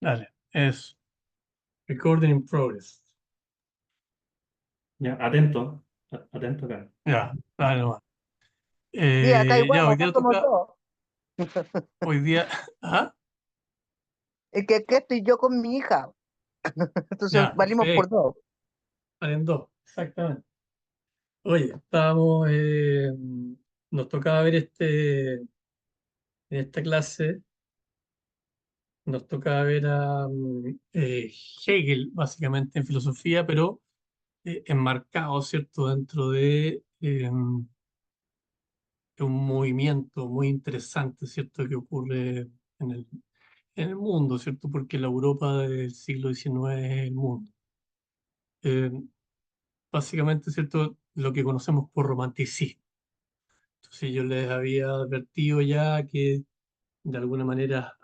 Dale, es recording in progress. Ya, atento, atento acá. Ya, dale nomás. Sí, acá Ya, igual, hoy acá día somos toca, dos. hoy día, ah, Es que aquí estoy yo con mi hija. Entonces ya, valimos por perfecto, dos. valen dos, exactamente. Oye, estábamos, nos tocaba ver en esta clase, nos tocaba ver a Hegel, básicamente en filosofía, pero enmarcado, ¿cierto?, dentro de un movimiento muy interesante, ¿cierto?, que ocurre en en el mundo, ¿cierto?, porque la Europa del siglo XIX es el mundo. Eh, Básicamente, ¿cierto?, lo que conocemos por romanticismo. Entonces yo les había advertido ya que de alguna manera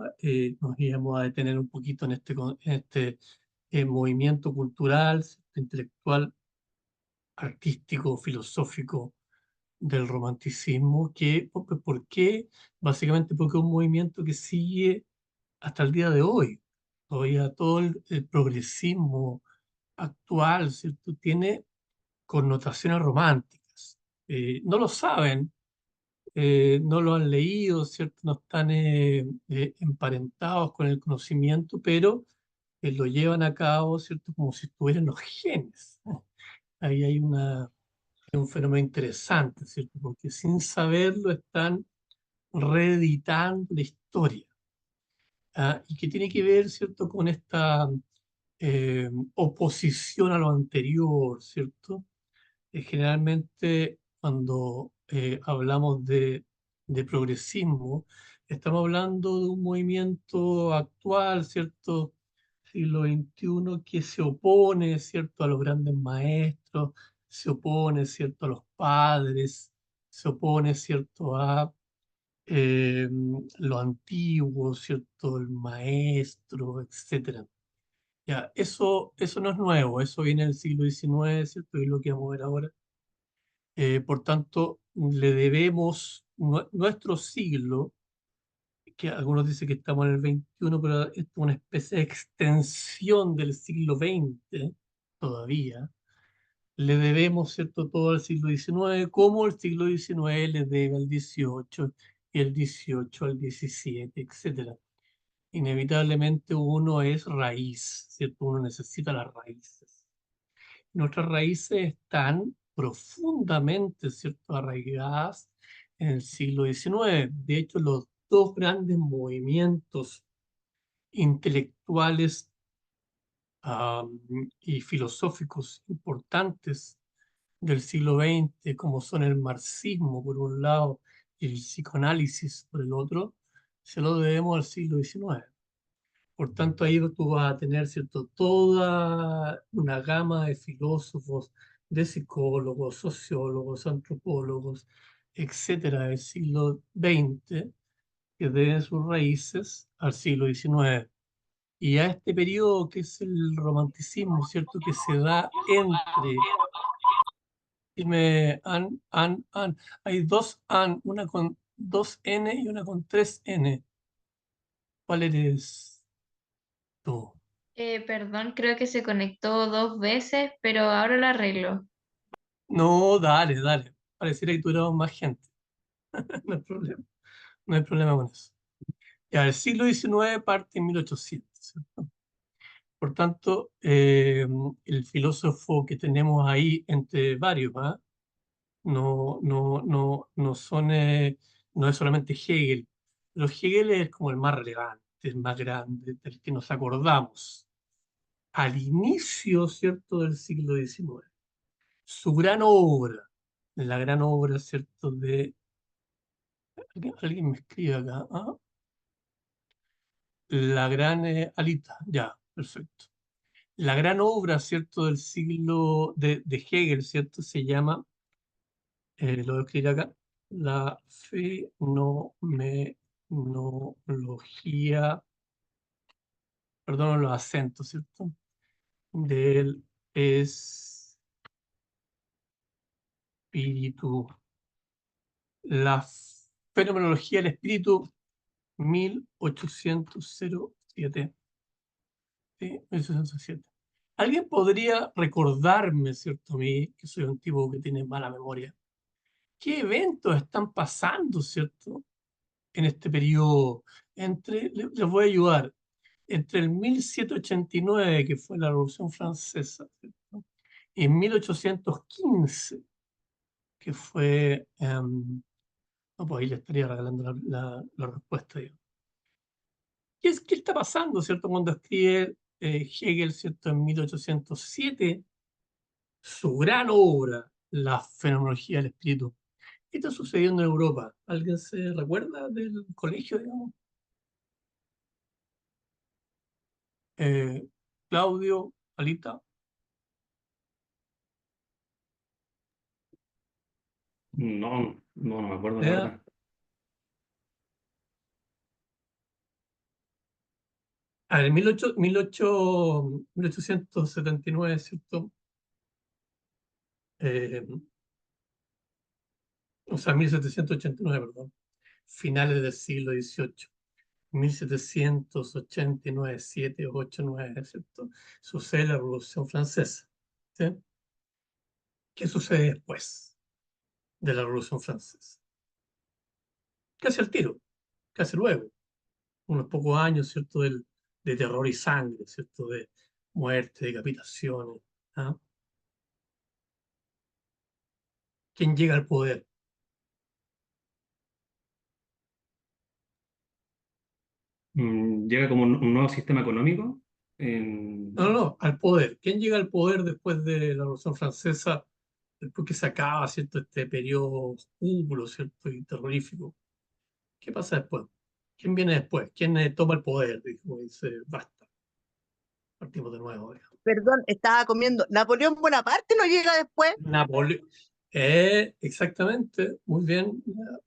nos íbamos a detener un poquito en en este movimiento cultural, ¿cierto?, intelectual, artístico, filosófico del romanticismo, ¿por qué? Básicamente porque es un movimiento que sigue hasta el día de hoy. Todavía todo el progresismo actual, ¿cierto?, tiene connotaciones románticas. No lo saben, no lo han leído, ¿cierto? No están emparentados con el conocimiento, pero lo llevan a cabo, ¿cierto? Como si estuvieran los genes. Ahí hay un fenómeno interesante, ¿cierto? Porque sin saberlo están reeditando la historia. ¿Ah? Y que tiene que ver, ¿cierto?, con esta oposición a lo anterior, ¿cierto? Generalmente cuando hablamos de progresismo, estamos hablando de un movimiento actual, ¿cierto? Siglo XXI, que se opone, ¿cierto?, a los grandes maestros, se opone, ¿cierto?, a los padres, se opone, ¿cierto?, a eh, lo antiguo, ¿cierto?, el maestro, etcétera. Ya, eso no es nuevo, eso viene del siglo XIX, ¿cierto? Y es lo que vamos a ver ahora. Por tanto, le debemos nuestro siglo, que algunos dicen que estamos en el XXI, pero esto es una especie de extensión del siglo XX todavía. Le debemos, ¿cierto?, todo al siglo XIX, como el siglo XIX le debe al XVIII y el XVIII al XVII, etcétera. Inevitablemente uno es raíz, ¿cierto? Uno necesita las raíces. Nuestras raíces están profundamente, ¿cierto?, arraigadas en el siglo XIX. De hecho, los dos grandes movimientos intelectuales y filosóficos importantes del siglo XX, como son el marxismo por un lado y el psicoanálisis por el otro, se lo debemos al siglo XIX. Por tanto, ahí tú vas a tener, ¿cierto?, toda una gama de filósofos, de psicólogos, sociólogos, antropólogos, etcétera, del siglo XX, que deben sus raíces al siglo XIX. Y a este periodo que es el romanticismo, ¿cierto?, que se da entre, dime, hay dos una con dos N y una con tres N. ¿Cuál eres tú? Perdón, creo que se conectó dos veces, pero ahora lo arreglo. No, dale, dale. Pareciera que tuviéramos más gente. No hay problema. No hay problema con eso. Ya, el siglo XIX parte en 1800, ¿cierto? Por tanto, el filósofo que tenemos ahí entre varios, ¿ah? No son, no es solamente Hegel, pero Hegel es como el más relevante, el más grande, del que nos acordamos al inicio, ¿cierto?, del siglo XIX. Su gran obra, la gran obra, ¿cierto?, de... alguien me escribe acá, ¿ah? La gran Alita, ya, perfecto. La gran obra, ¿cierto?, del siglo de Hegel, ¿cierto?, se llama, lo voy a escribir acá, la fenomenología, perdón los acentos, ¿cierto?, del espíritu. La fenomenología del espíritu, 1807. ¿sí? 1807. ¿Alguien podría recordarme, cierto, a mí, que soy un tipo que tiene mala memoria, qué eventos están pasando, cierto, en este periodo? Les voy a ayudar. Entre el 1789, que fue la Revolución Francesa, ¿cierto? Y en 1815, que fue... no, pues ahí le estaría regalando la respuesta, digamos. ¿Qué está pasando, cierto? Cuando escribe Hegel, cierto, en 1807, su gran obra, La fenomenología del espíritu. ¿Qué está sucediendo en Europa? ¿Alguien se recuerda del colegio, digamos? Eh, Claudio, Alita. No me acuerdo, la Lea. verdad. A ver, en 1879, ¿cierto? Eh, o sea, 1789, perdón. Finales del siglo XVIII. 1789, 7, 8, 9, ¿cierto? Sucede la Revolución Francesa. ¿Sí? ¿Qué sucede después de la Revolución Francesa? Casi al tiro, casi luego, unos pocos años, ¿cierto? De terror y sangre, ¿cierto? De muerte, decapitaciones. ¿Ah? ¿Quién llega al poder? Llega como un nuevo sistema económico. No, no, no, al poder. ¿Quién llega al poder después de la Revolución Francesa? Después que se acaba, ¿cierto? Este periodo oscuro, ¿cierto? Y terrorífico. ¿Qué pasa después? ¿Quién viene después? ¿Quién toma el poder? Dijo, y dice, basta, partimos de nuevo. Dijo. Perdón, estaba comiendo. Napoleón Bonaparte no llega después. Napoleón. Exactamente, muy bien.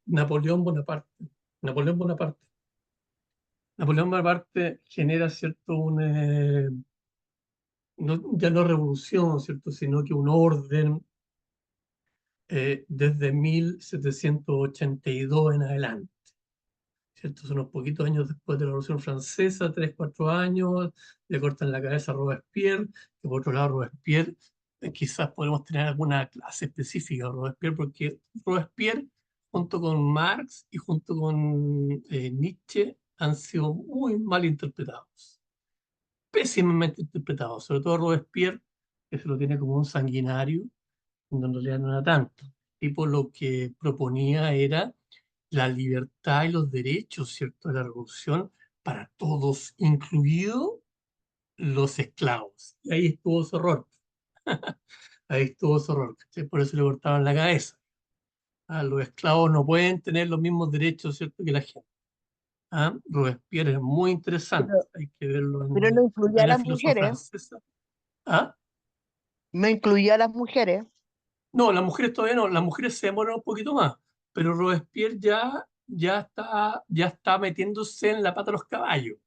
Napoleón Bonaparte. Napoleón Bonaparte. Napoleón Bonaparte genera, ¿cierto? Ya no revolución, ¿cierto? Sino que un orden desde 1782 en adelante. ¿Cierto? Son unos poquitos años después de la Revolución Francesa, 3, 4 años, le cortan la cabeza a Robespierre, que por otro lado Robespierre, quizás podemos tener alguna clase específica de Robespierre, porque Robespierre, junto con Marx y junto con Nietzsche, han sido muy mal interpretados, pésimamente interpretados, sobre todo Robespierre, que se lo tiene como un sanguinario, cuando en realidad no era tanto. Tipo lo que proponía era la libertad y los derechos, ¿cierto?, de la revolución para todos, incluidos los esclavos. Y ahí estuvo su error. Ahí estuvo su error. ¿Cachai? Por eso le cortaron la cabeza. Ah, los esclavos no pueden tener los mismos derechos, ¿cierto?, que la gente. Ah, Robespierre es muy interesante. Pero, Hay que verlo pero no incluía a en la las filosofía mujeres. francesa. ¿Ah? No incluía a las mujeres. No, las mujeres todavía no. Las mujeres se demoran un poquito más. Pero Robespierre ya está metiéndose en la pata de los caballos.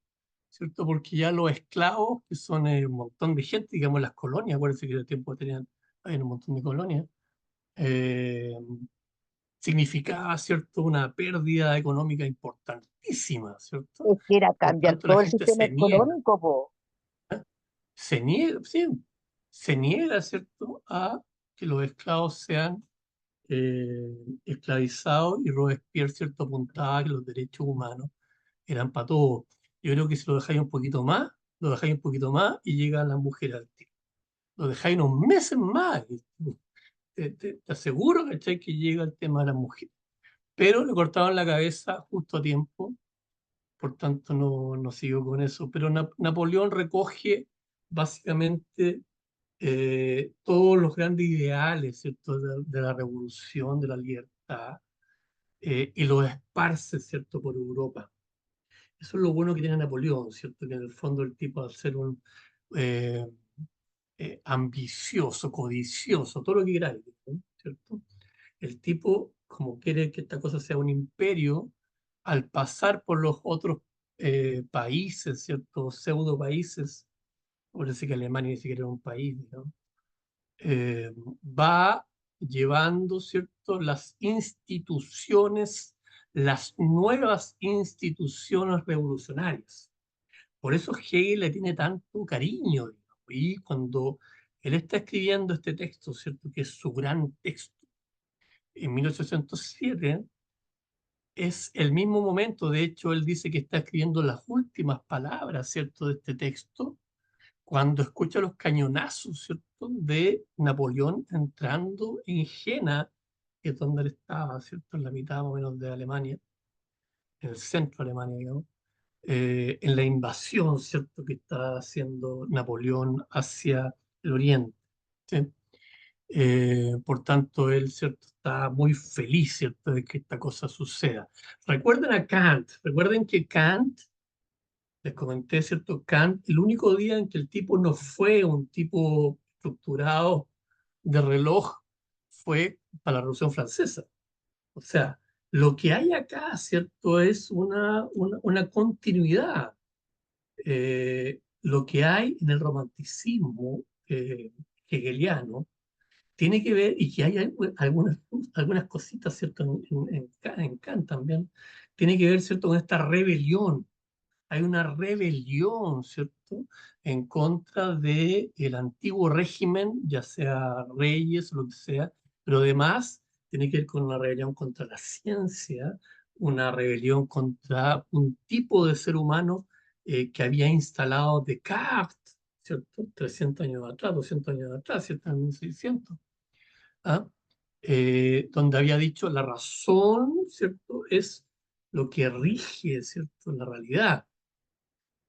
¿Cierto? Porque ya los esclavos, que son un montón de gente, digamos las colonias, acuérdense que en el tiempo había un montón de colonias, eh, significaba, ¿cierto?, una pérdida económica importantísima, ¿cierto? Es que era Por cambiar tanto, la todo el gente sistema económico, po. se niega, sí, se niega, ¿cierto?, a que los esclavos sean esclavizados y Robespierre, ¿cierto?, apuntaba que los derechos humanos eran para todos. Yo creo que si lo dejáis un poquito más y llegan las mujeres al tiro. Lo dejáis unos meses más, y te aseguro, ¿cachai?, que llega el tema de las mujeres. Pero le cortaban la cabeza justo a tiempo, por tanto no sigo con eso. Pero Napoleón recoge básicamente todos los grandes ideales, ¿cierto?, de la revolución, de la libertad, y los esparce, ¿cierto?, por Europa. Eso es lo bueno que tiene Napoleón, ¿cierto? Que en el fondo el tipo, al ser un eh, ambicioso, codicioso, todo lo que queráis, ¿no? ¿Cierto? El tipo, como quiere que esta cosa sea un imperio, al pasar por los otros países, ¿cierto? Pseudo países, parece que Alemania ni siquiera era un país, ¿no? Va llevando, ¿cierto?, las nuevas instituciones revolucionarias. Por eso Hegel le tiene tanto cariño, digamos. Y cuando él está escribiendo este texto, ¿cierto? Que es su gran texto, en 1807, es el mismo momento. De hecho, él dice que está escribiendo las últimas palabras, ¿cierto? De este texto, cuando escucha los cañonazos, ¿cierto? De Napoleón entrando en Jena, que es donde él estaba, ¿cierto? En la mitad más o menos de Alemania, en el centro de Alemania, digamos, en la invasión, ¿cierto? Que está haciendo Napoleón hacia el oriente, ¿sí? Por tanto, él, ¿cierto? Está muy feliz, ¿cierto? De que esta cosa suceda. Recuerden a Kant, recuerden que Kant, les comenté, ¿cierto? Kant, el único día en que el tipo no fue un tipo estructurado de reloj fue para la Revolución Francesa. O sea, lo que hay acá, ¿cierto? Es una continuidad. Lo que hay en el romanticismo hegeliano tiene que ver, y que hay algunas cositas, ¿cierto? En Kant también, tiene que ver, ¿cierto? Con esta rebelión. Hay una rebelión, ¿cierto? En contra del antiguo régimen, ya sea reyes o lo que sea, pero además tiene que ver con una rebelión contra la ciencia, una rebelión contra un tipo de ser humano que había instalado Descartes, ¿cierto? 300 años atrás, 200 años atrás, ¿cierto? En 1600. ¿Ah? Donde había dicho la razón, ¿cierto? Es lo que rige, ¿cierto? La realidad.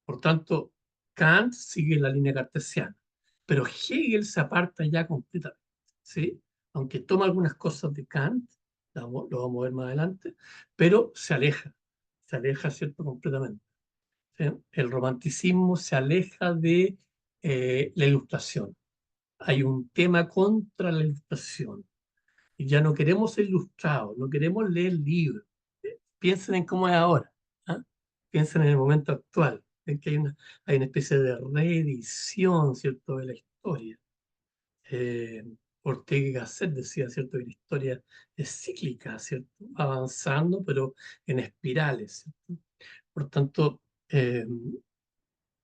Por tanto, Kant sigue la línea cartesiana, pero Hegel se aparta ya completamente, ¿sí? Aunque toma algunas cosas de Kant, lo vamos a ver más adelante, pero se aleja, ¿cierto? Completamente, ¿sí? El romanticismo se aleja de la ilustración. Hay un tema contra la ilustración. Y ya no queremos ser ilustrados, no queremos leer libros. Piensen en cómo es ahora. ¿Ah? Piensen en el momento actual, en que hay una especie de reedición, ¿cierto?, de la historia. Eh, Ortega y Gasset decía, ¿cierto?, que la historia es cíclica, ¿cierto?, va avanzando, pero en espirales, ¿cierto? Por tanto,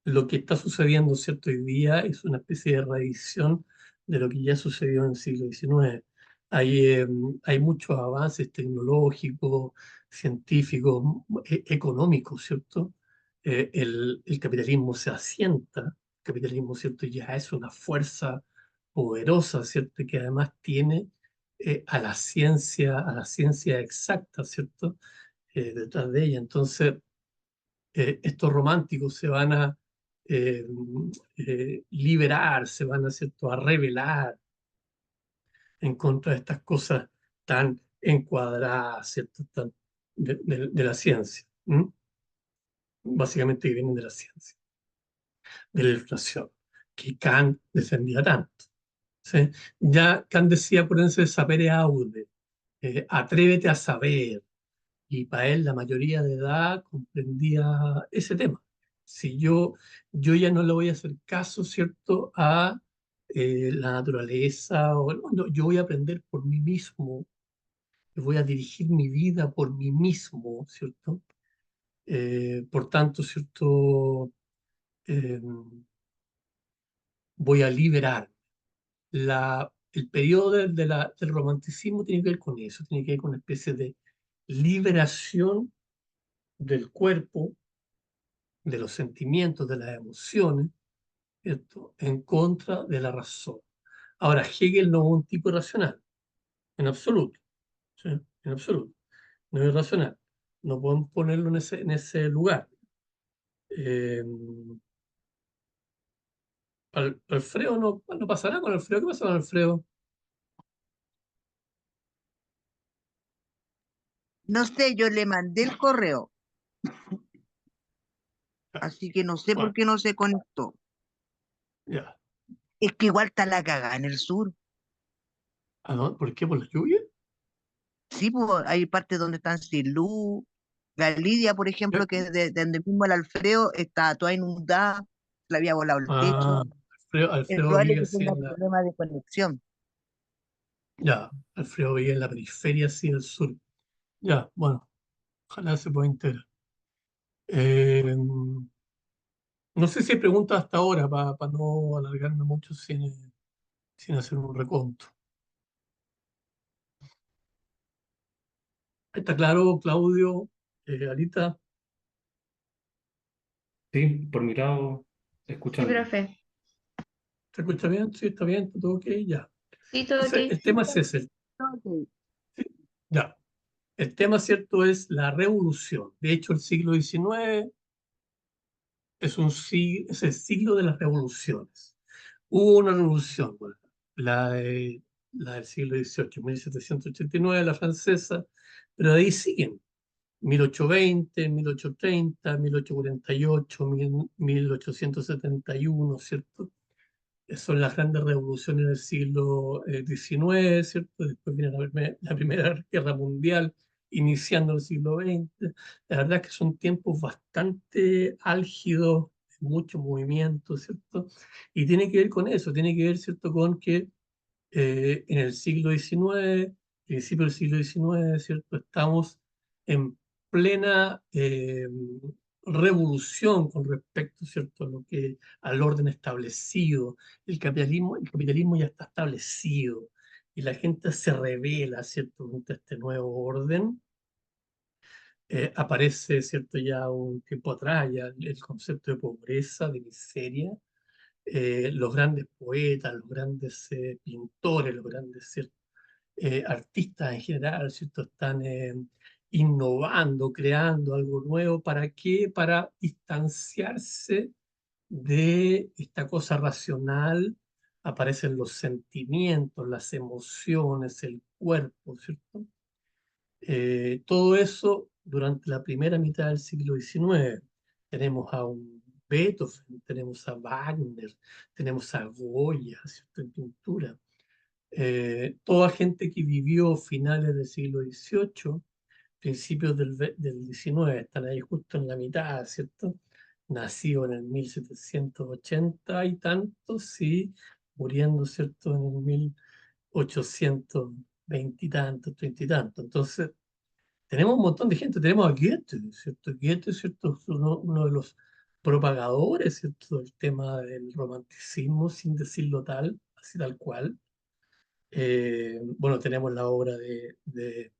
lo que está sucediendo, ¿cierto?, hoy día es una especie de reedición de lo que ya sucedió en el siglo XIX. Hay muchos avances tecnológicos, científicos, económicos, ¿cierto? El capitalismo se asienta, el capitalismo, ¿cierto?, ya es una fuerza poderosa, ¿cierto?, que además tiene a la ciencia exacta, ¿cierto?, detrás de ella. Entonces, estos románticos se van a eh, liberar, se van a, ¿cierto?, a rebelar en contra de estas cosas tan encuadradas, ¿cierto?, de la ciencia. ¿M? Básicamente que vienen de la ciencia, de la ilustración, que Kant defendía tanto. ¿Sí? Ya Kant decía, acuérdense de sapere aude, atrévete a saber, y para él la mayoría de edad comprendía ese tema. Si yo ya no le voy a hacer caso, ¿cierto?, a la naturaleza, no, yo voy a aprender por mí mismo, voy a dirigir mi vida por mí mismo, ¿cierto? Por tanto, ¿cierto? Eh, Voy a liberar. El periodo del romanticismo tiene que ver con eso, tiene que ver con una especie de liberación del cuerpo, de los sentimientos, de las emociones, ¿cierto?, en contra de la razón. Ahora, Hegel no es un tipo racional, en absoluto, ¿sí? En absoluto. No es racional. No podemos ponerlo en ese lugar. Eh, Alfredo no pasará con Alfredo. ¿Qué pasa con Alfredo? No sé, yo le mandé el correo, Ya, así que no sé por bueno, qué no se conectó. ya. Es que igual está la cagada en el sur. ¿Ah, no? ¿Por qué? ¿Por la lluvia? Sí, pues hay partes donde están sin luz. La Lidia, por ejemplo, Ya. que de donde mismo el Alfredo está toda inundada, le había volado el Ah, techo. Es Alfredo probable vive que así tenga en la. problemas de conexión. Ya, Alfredo vive en la periferia así del sur. Ya, bueno, ojalá se pueda integrar. Eh, No sé si hay preguntas hasta ahora para no alargarme mucho sin hacer un reconto. ¿Está claro, Claudio? Alita, Sí, por mi lado, Sí, escuchando. profe. ¿se escucha bien? Sí, está bien, está todo ok, ya. Sí, todo ok. Entonces, el tema es ese, Ok. ya. El tema, ¿cierto?, es la revolución. De hecho, el siglo XIX es el siglo de las revoluciones. Hubo una revolución, bueno, la del siglo XVIII, 1789, la francesa, pero de ahí siguen. 1820, 1830, 1848, 1871, ¿cierto? Son las grandes revoluciones del siglo XIX, ¿cierto? Después viene la Primera Guerra Mundial, iniciando el siglo XX. La verdad es que son tiempos bastante álgidos, de mucho movimiento, ¿cierto? Y tiene que ver con eso, tiene que ver, ¿cierto?, con que en el siglo XIX, principio del siglo XIX, ¿cierto? Estamos en plena revolución con respecto, ¿cierto?, a al orden establecido. El capitalismo ya está establecido y la gente se revela, ¿cierto?, contra este nuevo orden. Aparece, ¿cierto?, ya un tiempo atrás, ya el concepto de pobreza, de miseria. Los grandes poetas, los grandes pintores, los grandes, ¿cierto?, artistas en general, ¿cierto? Están innovando, creando algo nuevo. ¿Para qué? Para distanciarse de esta cosa racional. Aparecen los sentimientos, las emociones, el cuerpo, ¿cierto? Todo eso durante la primera mitad del siglo XIX. Tenemos a un Beethoven, tenemos a Wagner, tenemos a Goya, ¿cierto?, en pintura. Toda gente que vivió finales del siglo XVIII, principios del XIX, están ahí justo en la mitad, ¿cierto? Nacido en el 1780 y tantos, sí, muriendo, ¿cierto?, en el 1820 y tantos, 30 y tantos. Entonces, tenemos un montón de gente, tenemos a Goethe, ¿cierto? Goethe, ¿cierto?, es uno de los propagadores, ¿cierto?, del tema del romanticismo, sin decirlo tal, así tal cual. Bueno, tenemos la obra de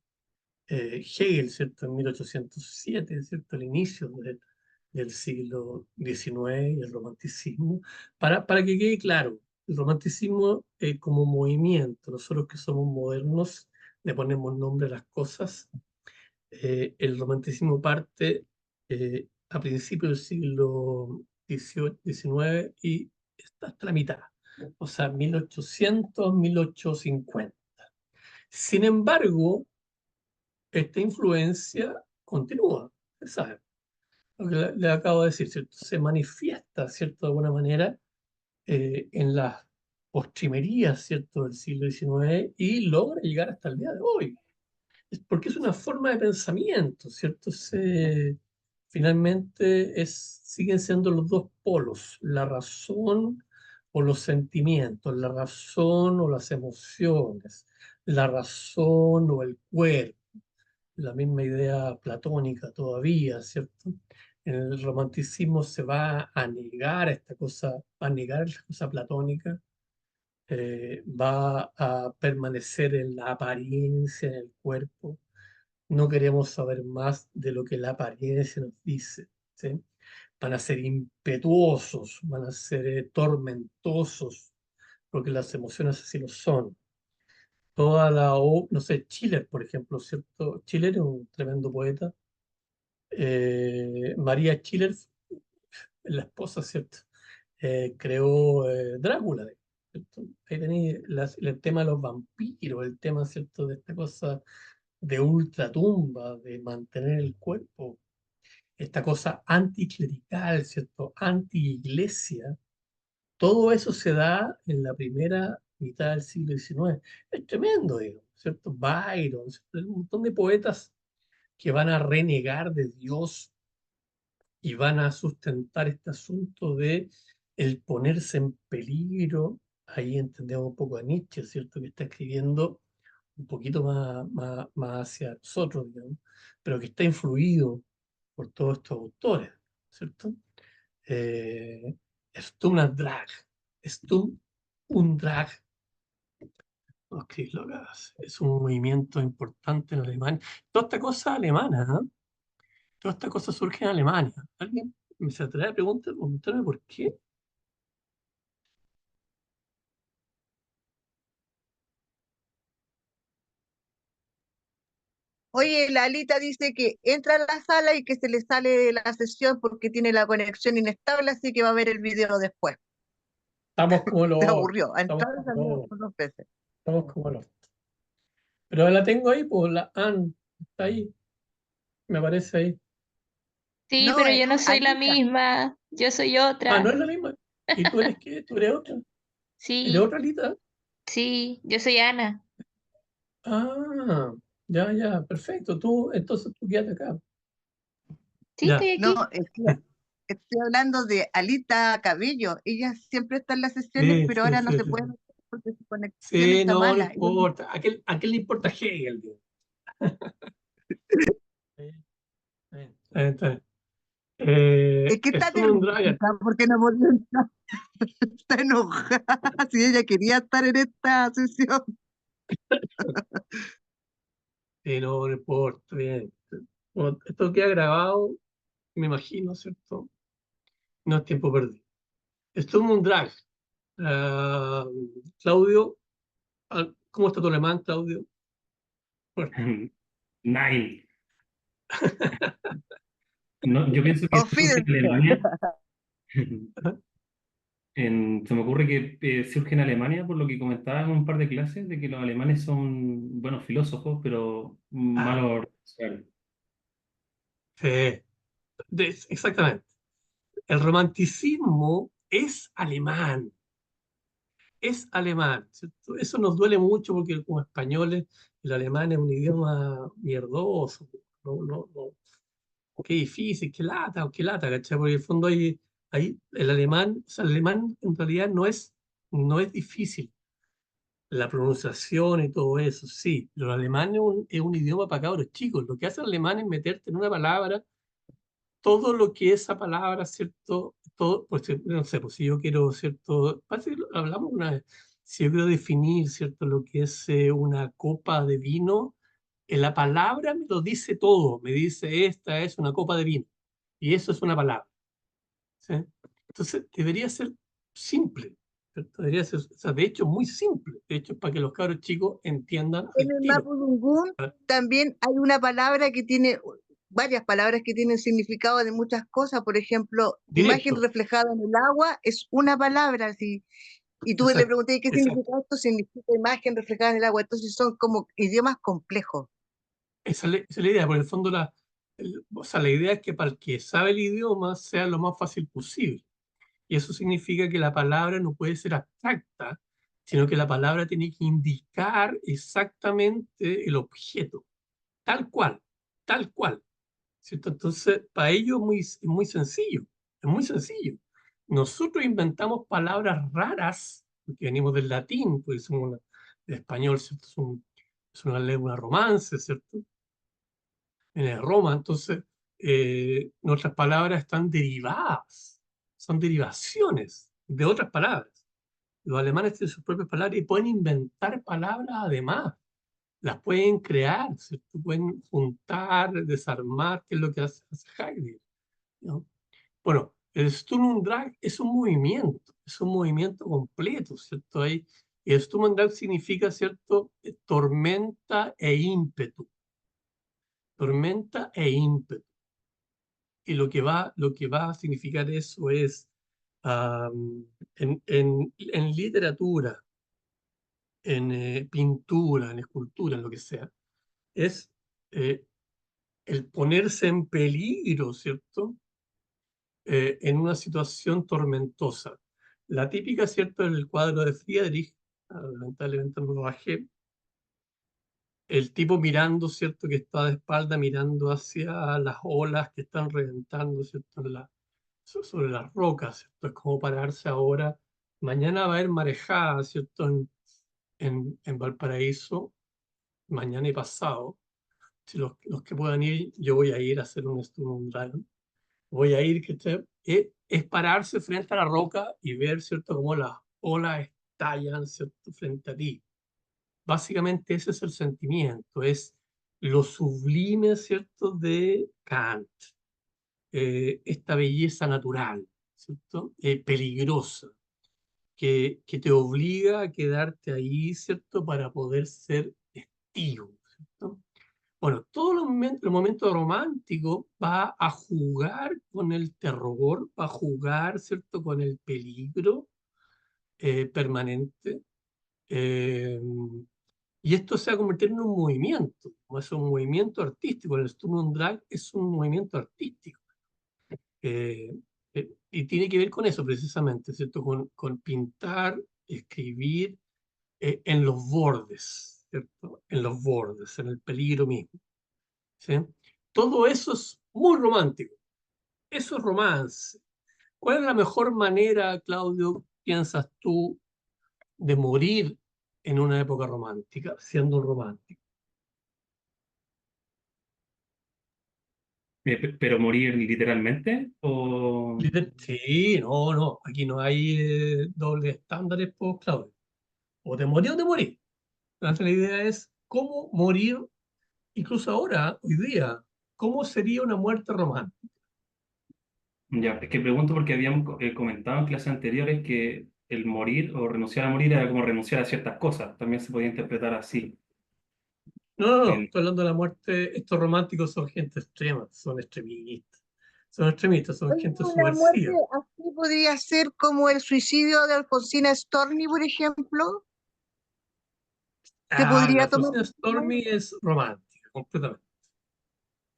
Hegel, ¿cierto?, en 1807, ¿cierto?, el inicio del siglo XIX y el romanticismo. Para que quede claro, el romanticismo como movimiento, nosotros que somos modernos le ponemos nombre a las cosas. El romanticismo parte a principios del siglo XIX y está hasta la mitad, o sea, 1800, 1850. Sin embargo, esta influencia continúa, ¿sabes? Lo que le acabo de decir, ¿cierto? Se manifiesta, ¿cierto?, de alguna manera en las postrimerías, ¿cierto?, del siglo XIX y logra llegar hasta el día de hoy. Porque es una forma de pensamiento, ¿cierto? Finalmente siguen siendo los dos polos, la razón o los sentimientos, la razón o las emociones, la razón o el cuerpo, la misma idea platónica todavía, ¿cierto? En el romanticismo se va a negar esta cosa, va a negar la cosa platónica, va a permanecer en la apariencia, en el cuerpo. No queremos saber más de lo que la apariencia nos dice, ¿sí? Van a ser impetuosos, van a ser tormentosos, porque las emociones así lo son. No sé, Schiller, por ejemplo, ¿cierto? Schiller es un tremendo poeta. María Schiller, la esposa, ¿cierto? Creó Drácula, ¿cierto? Ahí tenéis el tema de los vampiros, el tema, ¿cierto?, de esta cosa de ultratumba, de mantener el cuerpo, esta cosa anticlerical, ¿cierto?, anti-iglesia. Todo eso se da en la primera mitad del siglo XIX. Es tremendo, digo, ¿cierto? Byron, ¿cierto? Un montón de poetas que van a renegar de Dios y van a sustentar este asunto de el ponerse en peligro. Ahí entendemos un poco a Nietzsche, ¿cierto?, que está escribiendo un poquito más hacia nosotros, digamos, pero que está influido por todos estos autores, ¿cierto? Eh, Stundrag. Stundrag. Ok, es un movimiento importante en Alemania. Toda esta cosa alemana, ¿eh? Toda esta cosa surge en Alemania. ¿Alguien me se atreve a preguntarme por qué? Oye, la Alita dice que entra a la sala y que se le sale la sesión porque tiene la conexión inestable, así que va a ver el video después. Estamos como Se los, aburrió. Ha estamos entrado y salido como, dos veces. estamos como los. Pero la tengo ahí, pues la Ann está ahí, me aparece ahí. Sí, No, pero yo no soy la Alita. misma, yo soy Ah, no otra. es la misma. ¿Y tú eres qué? ¿Tú eres otra? ¿Eres Sí, otra Lita? sí, yo soy Ana. Ah, ya, ya, perfecto. Entonces tú quédate acá. Sí, Ya. estoy No, aquí. estoy hablando de Alita Cabello. Ella siempre está en las sesiones, Sí, pero sí, ahora no sí, se sí. puede meter porque su conexión Sí, está no, no mala. importa. ¿A qué le importa Hegel? Digo? Sí, sí, está bien. Es que está Sturm und terrible Dragger. porque no volvió a entrar. Está enojada. Si ella quería estar en esta sesión. Sí, no, no importa. Bien. Bueno, esto queda grabado, me imagino, ¿cierto? No es tiempo perdido. Sturm und Drag. Ah, Claudio, ¿cómo está tu alemán, Claudio? Fuerte. Nine. No, yo pienso que O surge en Fidense. Alemania. Se me ocurre que surge en Alemania, por lo que comentaba en un par de clases, de que los alemanes son buenos filósofos, pero Ah, malos racionales. sí, exactamente. El romanticismo es alemán, ¿cierto? Eso nos duele mucho porque como españoles el alemán es un idioma mierdoso, no, no, no, qué difícil, qué lata, ¿cachai? Porque en el fondo hay el alemán, o sea, el alemán en realidad no es difícil, la pronunciación y todo eso, sí, pero el alemán es un idioma para cabros chicos, lo que hace el alemán es meterte en una palabra todo lo que esa palabra, ¿cierto? Todo, pues no sé, pues si yo quiero, ¿cierto? Parece que hablamos una vez, si yo quiero definir, ¿cierto? Lo que es una copa de vino, la palabra me lo dice todo, me dice esta es una copa de vino, y eso es una palabra, ¿sí? Entonces, debería ser simple, ¿cierto? Debería ser, o sea, de hecho, muy simple, de hecho, para que los cabros chicos entiendan En al el tiro. Mapudungún también hay una palabra que tiene, varias palabras que tienen significado de muchas cosas. Por ejemplo, imagen Directo, reflejada en el agua es una palabra. Así, y tú le exacto, pregunté qué exacto. significa esto, significa imagen reflejada en el agua. Entonces son como idiomas complejos. Esa es la idea, por el fondo o sea, la idea es que para el que sabe el idioma sea lo más fácil posible. Y eso significa que la palabra no puede ser abstracta, sino que la palabra tiene que indicar exactamente el objeto, tal cual, tal cual. ¿Cierto? Entonces, para ello es muy sencillo, es muy sencillo. Nosotros inventamos palabras raras, porque venimos del latín, porque somos del español, ¿cierto? Es una lengua romance, ¿cierto? En el Roma. Entonces, nuestras palabras están derivadas, son derivaciones de otras palabras. Los alemanes tienen sus propias palabras y pueden inventar palabras además, las pueden crear, ¿cierto? Pueden juntar, desarmar, que es lo que hace Heidegger, ¿no? Bueno, el Sturm und Drang es un movimiento completo, ¿cierto? El Sturm und Drang significa, ¿cierto? Tormenta e ímpetu, tormenta e ímpetu. Y lo que va a significar eso es en literatura, en pintura, en escultura, en lo que sea, es eh, el ponerse en peligro, ¿cierto? En una situación tormentosa. La típica, ¿cierto? En el cuadro de Friedrich, lamentablemente no lo bajé, el tipo mirando, ¿cierto? Que está de espalda mirando hacia las olas que están reventando, ¿cierto? Sobre las rocas, ¿cierto? Es como pararse ahora. Mañana va a haber marejada, ¿cierto? En Valparaíso, mañana y pasado. Si los que puedan ir, yo voy a ir a hacer un Sturm und Drang. Voy a ir, ¿cachai? es pararse frente a la roca y ver, ¿cierto?, cómo las olas estallan, ¿cierto?, frente a ti. Básicamente ese es el sentimiento, es lo sublime, ¿cierto?, de Kant, esta belleza natural, ¿cierto?, peligrosa, que te obliga a quedarte ahí, ¿cierto?, para poder ser testigo, ¿cierto? Bueno, todos los momentos románticos va a jugar con el terror, va a jugar, ¿cierto?, con el peligro permanente. eh, y esto se va a convertir en un movimiento, como es un movimiento artístico. El Sturm und Drang es un movimiento artístico. Y tiene que ver con eso precisamente, ¿cierto? Con pintar, escribir en los bordes, ¿cierto? En los bordes, en el peligro mismo, ¿sí? Todo eso es muy romántico. Eso es romance. ¿Cuál es la mejor manera, Claudio, piensas tú, de morir en una época romántica, siendo un romántico? Pero morir literalmente o... Sí, no, no, aquí no hay dobles estándares, pues, Claudio. O te morí o te morí. Entonces, la idea es cómo morir, incluso ahora, hoy día, cómo sería una muerte romántica. Ya, es que pregunto porque habíamos comentado en clases anteriores que el morir o renunciar a morir era como renunciar a ciertas cosas. También se podía interpretar así. No, no, no, En- estoy hablando de la muerte. Estos románticos son gente extrema, son extremistas. Son extremistas, son Oye, gente una muerte subversiva. así podría ser como el suicidio de Alfonsina Storni, por ejemplo. Se Ah, la podría tomar Alfonsina Stormy es romántica, completamente.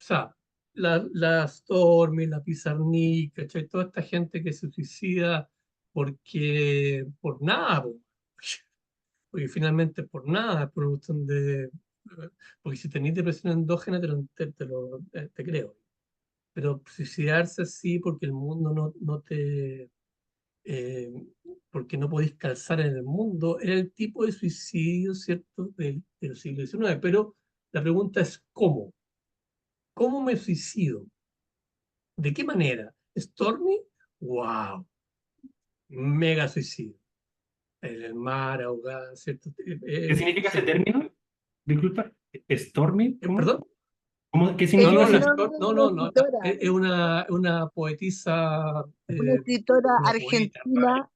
O sea, la Stormy, la Pizarnik, ¿cachai? Toda esta gente que se suicida por nada, po. Porque finalmente por nada, por una cuestión porque si tenés depresión endógena te creo. Pero suicidarse sí porque el mundo no te... eh, porque no podéis calzar en el mundo, era el tipo de suicidio, ¿cierto?, del siglo XIX. Pero la pregunta es ¿cómo? ¿Cómo me suicido? ¿De qué manera? ¿Stormy? ¡Wow! Mega suicidio. En el mar, ahogada, ¿cierto? ¿Qué significa ese Sí. término? Disculpa. ¿Stormy? ¿Cómo? ¿Perdón? ¿Qué es No, significa no, el ese? nombre de No, una no, no. escritora, Es una poetisa, una escritora una poeta argentina,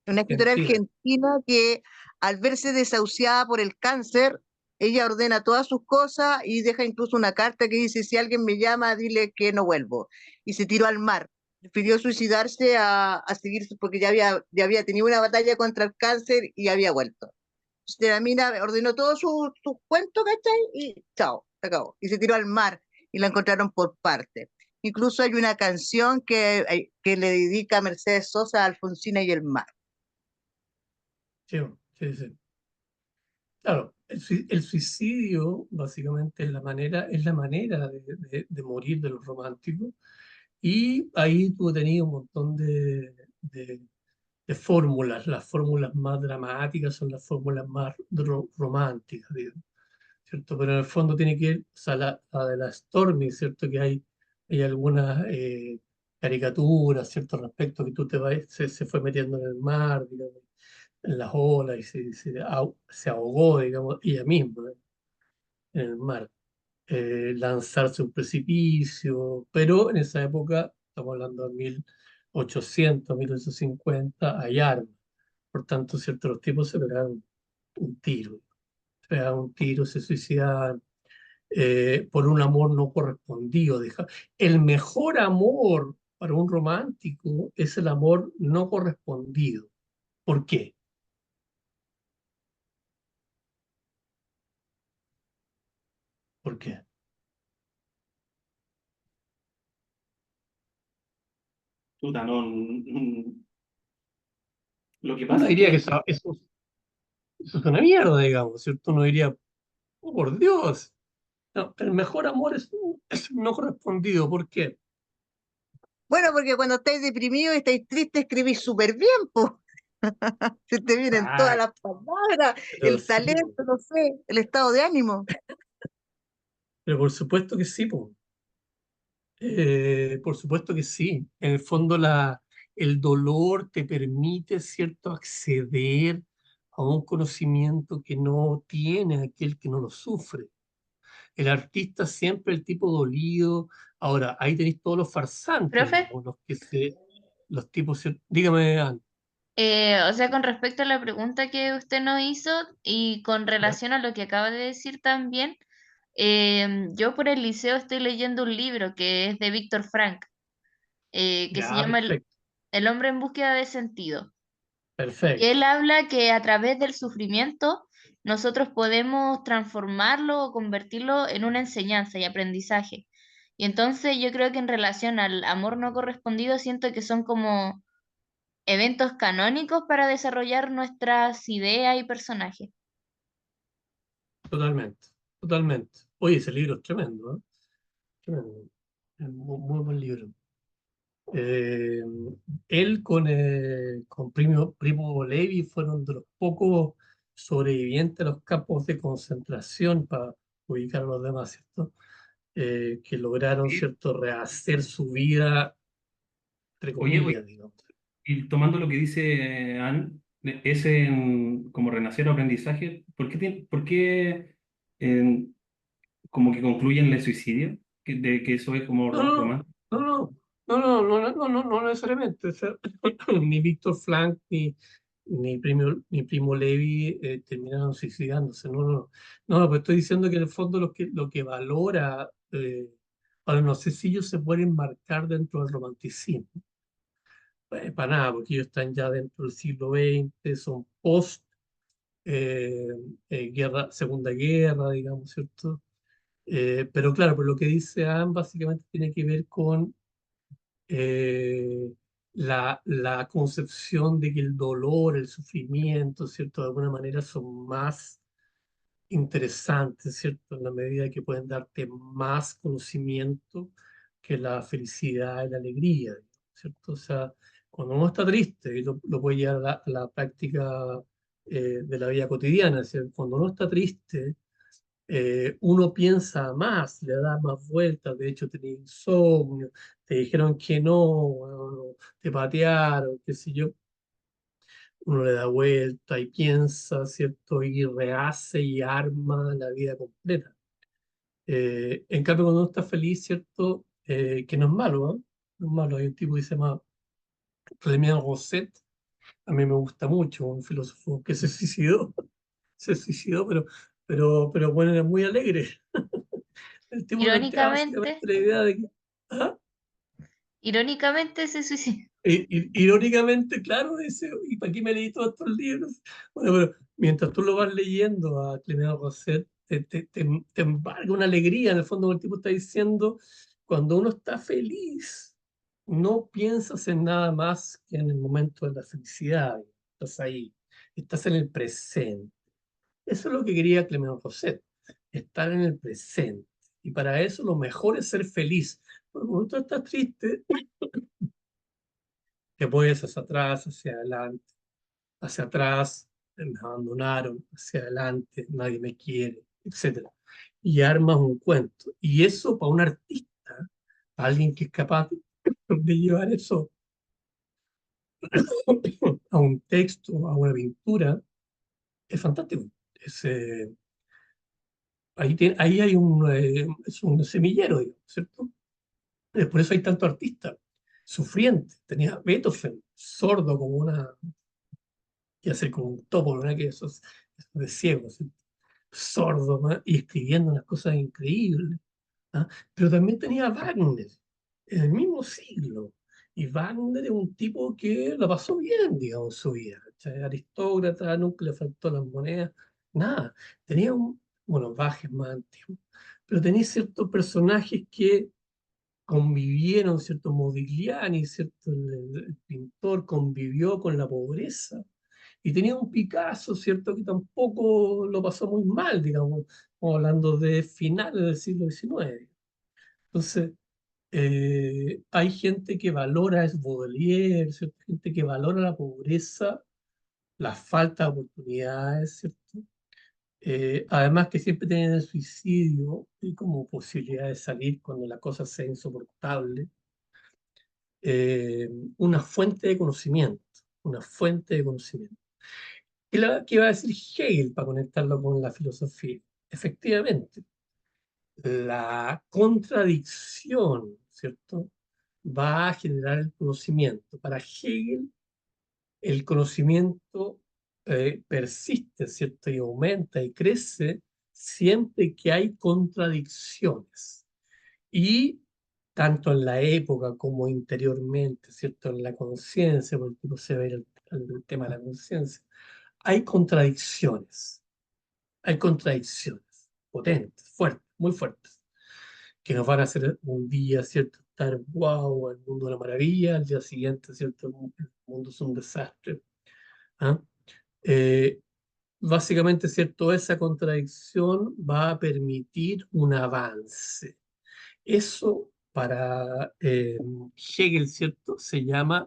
una escritora argentina. argentina que al verse desahuciada por el cáncer, ella ordena todas sus cosas y deja incluso una carta que dice, si alguien me llama, dile que no vuelvo. Y se tiró al mar. Prefirió suicidarse a seguir, porque ya había tenido una batalla contra el cáncer y había vuelto. Entonces, la mina ordenó todos sus cuentos, ¿cachai? Y chao, se acabó. Y se tiró al mar y la encontraron por parte. Incluso hay una canción que le dedica a Mercedes Sosa a Alfonsina y el mar. Sí, sí, sí. Claro, el suicidio básicamente es la manera de morir de los románticos. Y ahí tú tenías un montón de fórmulas. Las fórmulas más dramáticas son las fórmulas más románticas, digamos, ¿cierto? Pero en el fondo tiene que ir, o sea, la de la Stormy, ¿cierto? Que hay algunas caricaturas, ¿cierto? Respecto a que tú se fue metiendo en el mar, digamos, en las olas y se ahogó, digamos, ella misma, ¿eh? En el mar. Lanzarse a un precipicio, pero en esa época, estamos hablando de 1800, 1850, hay armas. Por tanto, ¿cierto? Los tipos se pegaban un tiro, se suicidaban por un amor no correspondido. El mejor amor para un romántico es el amor no correspondido. ¿Por qué? ¿Por qué? Puta, no, lo que Uno pasa es diría que que eso es una mierda, digamos, ¿cierto? Uno diría, oh, por Dios. No, el mejor amor es no correspondido. ¿Por qué? Bueno, porque cuando estáis deprimidos y estáis tristes, escribís súper bien, pues. Se te vienen todas Ah, las palabras, pero el sí, po. talento, no sé, el estado de ánimo. Pero por supuesto que sí, po. Por supuesto que sí. En el fondo el dolor te permite, ¿cierto?, acceder a un conocimiento que no tiene aquel que no lo sufre. El artista siempre el tipo dolido. Ahora, ahí tenéis todos los farsantes, Profe, digamos, los tipos, dígame, Ana. o sea, con respecto a la pregunta que usted nos hizo y con ¿Ya? relación a lo que acaba de decir también, yo por el liceo estoy leyendo un libro que es de Víctor Frank, que se Ya, llama perfecto, El hombre en búsqueda de sentido. Y él perfecto, habla que a través del sufrimiento nosotros podemos transformarlo o convertirlo en una enseñanza y aprendizaje. Y entonces yo creo que en relación al amor no correspondido, siento que son como eventos canónicos para desarrollar nuestras ideas y personajes. totalmente, totalmente. Oye, ese libro es tremendo, ¿eh? Tremendo. Es muy buen libro. Eh, Él con Primo Levi fueron de los pocos sobrevivientes a los campos de concentración, para ubicar a los demás, ¿cierto? Que lograron, Y, ¿cierto?, rehacer su vida, entre oye, comillas, digamos. y tomando lo que dice Anne, ese como renacer o aprendizaje, ¿por qué como que concluyen el suicidio? De que eso es como No, no, romántico. no, no necesariamente. O sea, ni Víctor Frank ni Primo Levi terminaron suicidándose. No, no, no. No, pues estoy diciendo que en el fondo lo que valora, ahora no sé si ellos se pueden marcar dentro del romanticismo. Para nada, porque ellos están ya dentro del siglo XX, son post eh, Segunda Guerra, digamos, ¿cierto? Pero claro, por lo que dice Anne, básicamente tiene que ver con eh, la concepción de que el dolor, el sufrimiento, ¿cierto? De alguna manera son más interesantes, ¿cierto? En la medida que pueden darte más conocimiento que la felicidad y la alegría, ¿cierto? O sea, cuando uno está triste, y lo puede llevar a la práctica de la vida cotidiana, es decir, cuando uno está triste, uno piensa más, le da más vueltas, de hecho tenía insomnio, te dijeron que no, bueno, te patearon, qué sé yo, uno le da vuelta y piensa, ¿cierto? Y rehace y arma la vida completa. En cambio, cuando uno está feliz, ¿cierto? Que no es malo, ¿eh? No es malo, hay un tipo que se llama Clément Rosset, a mí me gusta mucho, un filósofo que se suicidó, se suicidó, pero bueno, era muy alegre. El tipo plantea básicamente Irónicamente, la idea de que, ¿ah? irónicamente se suicida. Irónicamente, claro, dice, ¿y para qué me leí todos estos libros? Bueno, pero mientras tú lo vas leyendo a Clement Rosset, te embarga una alegría, en el fondo el tipo está diciendo, cuando uno está feliz, no piensas en nada más que en el momento de la felicidad, estás ahí, estás en el presente. Eso es lo que quería Clement Rosset, estar en el presente. Y para eso lo mejor es ser feliz. Porque cuando tú estás triste, te puedes hacia atrás, hacia adelante, hacia atrás, me abandonaron, hacia adelante, nadie me quiere, etcétera. Y armas un cuento. Y eso para un artista, para alguien que es capaz de llevar eso a un texto, a una pintura, es fantástico. Es, ahí hay es un semillero, digamos, ¿cierto? Por eso hay tanto artista sufriente. Tenía Beethoven, sordo como una, y ser como un topo, ¿verdad? Que esos de ciegos, ¿sí? Sordo, ¿no? Y escribiendo unas cosas increíbles. ¿Ah? Pero también tenía a Wagner, en el mismo siglo. Y Wagner es un tipo que la pasó bien, digamos, en su vida. ¿Cachai? Aristócrata, nunca le faltó las monedas, nada. Tenía bueno, Bach es más antiguo, pero tenía ciertos personajes que convivieron, ¿cierto? Modigliani, ¿cierto? El pintor convivió con la pobreza y tenía un Picasso, ¿cierto? Que tampoco lo pasó muy mal, digamos, estamos hablando de finales del siglo XIX. Entonces, hay gente que valora, es Baudelaire, ¿cierto? Gente que valora la pobreza, la falta de oportunidades, ¿cierto? Además que siempre tienen el suicidio y como posibilidad de salir cuando la cosa sea insoportable, eh, una fuente de conocimiento, una fuente de conocimiento. ¿Qué va a decir Hegel para conectarlo con la filosofía? Efectivamente, la contradicción, ¿cierto? Va a generar el conocimiento. Para Hegel, el conocimiento persiste, ¿cierto? Y aumenta y crece siempre que hay contradicciones. Y tanto en la época como interiormente, ¿cierto? En la conciencia, porque no se ve el tema de la conciencia, hay contradicciones potentes, fuertes, muy fuertes, que nos van a hacer un día, ¿cierto? Estar, wow, el mundo es una maravilla, al día siguiente, ¿cierto? El mundo es un desastre. ¿Ah? Eh, Básicamente, ¿cierto? Esa contradicción va a permitir un avance. Eso para Hegel, ¿cierto? Se llama,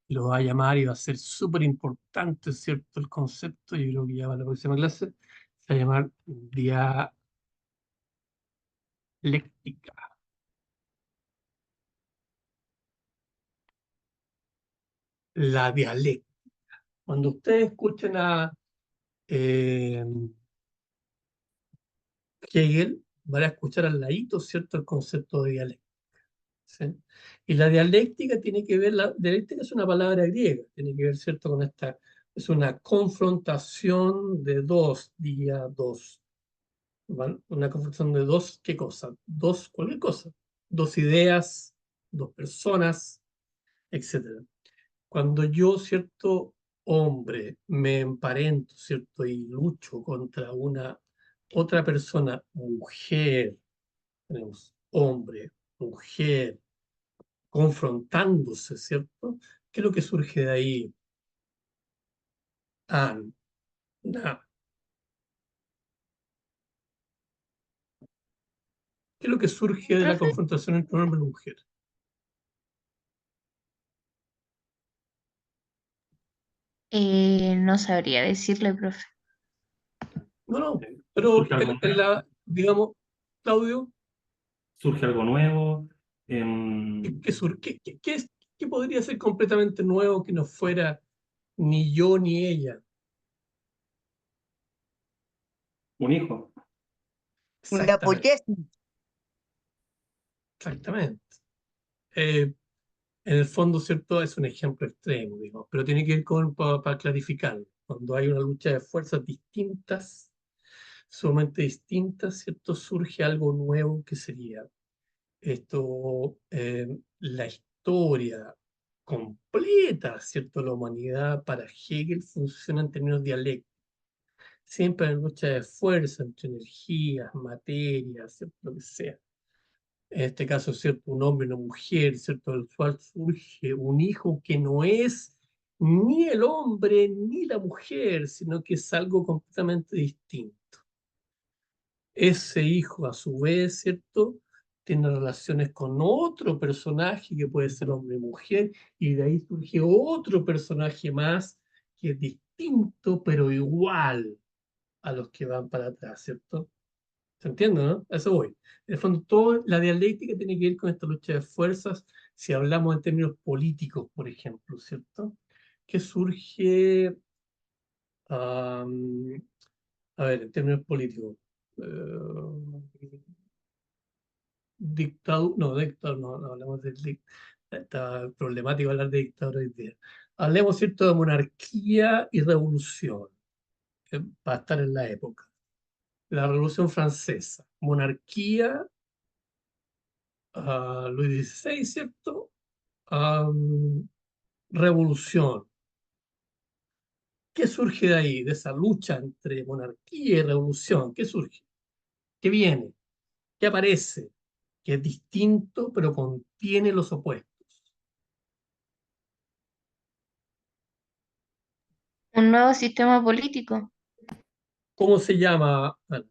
lo va a llamar y va a ser súper importante, ¿cierto? El concepto, yo creo que ya va a la próxima clase, se va a llamar dialéctica. La dialéctica. Cuando ustedes escuchen a eh, Hegel, van a escuchar al ladito, ¿cierto? El concepto de dialéctica. ¿Sí? Y la dialéctica tiene que ver, la dialéctica es una palabra griega, tiene que ver, ¿cierto? Con esta, es una confrontación de dos, día dos, ¿vale? Una confrontación de dos, ¿qué cosa? Dos, cualquier cosa, dos ideas, dos personas, etcétera. Cuando yo, cierto, hombre, me emparento, cierto, y lucho contra una otra persona, mujer, tenemos hombre, mujer, confrontándose, ¿cierto? ¿Qué es lo que surge de ahí? Ah, nada. ¿Qué es lo que surge de la Profe, confrontación entre un hombre y una mujer? no sabría decirle, profe. No, no, pero Surge algo en nuevo, la, digamos, Claudio, surge algo nuevo, ¿qué podría ser completamente nuevo que no fuera ni yo ni ella? un hijo. Una Exactamente, pollez. exactamente. Eh, en el fondo, ¿cierto? Es un ejemplo extremo, digamos, pero tiene que ver con, para clarificar, cuando hay una lucha de fuerzas distintas, sumamente distintas, ¿cierto? Surge algo nuevo que sería esto, la historia completa, ¿cierto? La humanidad para Hegel funciona en términos dialécticos. Siempre hay lucha de fuerza entre energías, materias, ¿cierto? Lo que sea. En este caso, ¿cierto? Un hombre y una mujer, ¿cierto? Del cual surge un hijo que no es ni el hombre ni la mujer, sino que es algo completamente distinto. Ese hijo, a su vez, ¿cierto? Tiene relaciones con otro personaje que puede ser hombre y mujer, y de ahí surge otro personaje más que es distinto, pero igual a los que van para atrás, ¿cierto? ¿Se entiende, no? A eso voy. En el fondo, toda la dialéctica tiene que ver con esta lucha de fuerzas, si hablamos en términos políticos, por ejemplo, ¿cierto? Que surge, am, a ver, en términos políticos, dictadura, no hablamos de está problemático hablar de dictadura hoy día. Hablemos, ¿cierto?, de monarquía y revolución, para estar en la época. La Revolución Francesa, monarquía, Luis XVI, ¿cierto? Am, revolución. ¿Qué surge de ahí, de esa lucha entre monarquía y revolución? ¿Qué surge? ¿Qué viene? ¿Qué aparece? Que es distinto, pero contiene los opuestos. Un nuevo sistema político. ¿Cómo se llama? Ana?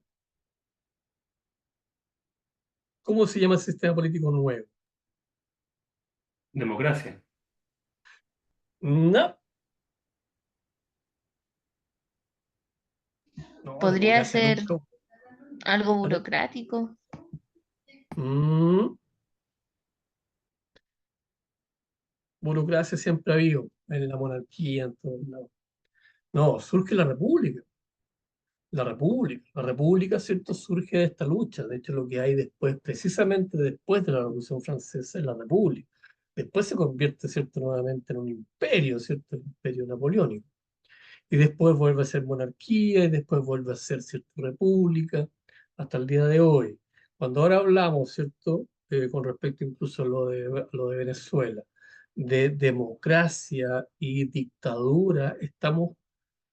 ¿Cómo se llama el sistema político nuevo? Democracia. No, No, la Podría democracia ser nunca. algo ¿Aló? burocrático. Mm, burocracia siempre ha habido en la monarquía, en todos lados. No, surge la república. La república, ¿cierto? Surge de esta lucha. De hecho, lo que hay después, precisamente después de la Revolución Francesa, es la república. Después se convierte, ¿cierto? Nuevamente en un imperio, ¿cierto? El imperio napoleónico. Y después vuelve a ser monarquía y después vuelve a ser, ¿cierto? República, hasta el día de hoy. Cuando ahora hablamos, ¿cierto? Con respecto incluso a lo de Venezuela, de democracia y dictadura, estamos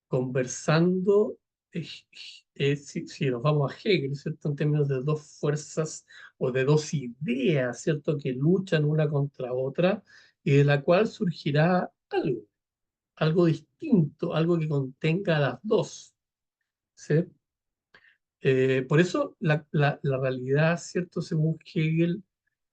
conversando, si nos vamos a Hegel, ¿cierto? En términos de dos fuerzas o de dos ideas, ¿cierto? Que luchan una contra otra y de la cual surgirá algo distinto, algo que contenga a las dos, ¿sí? Por eso la realidad, ¿cierto? Según Hegel,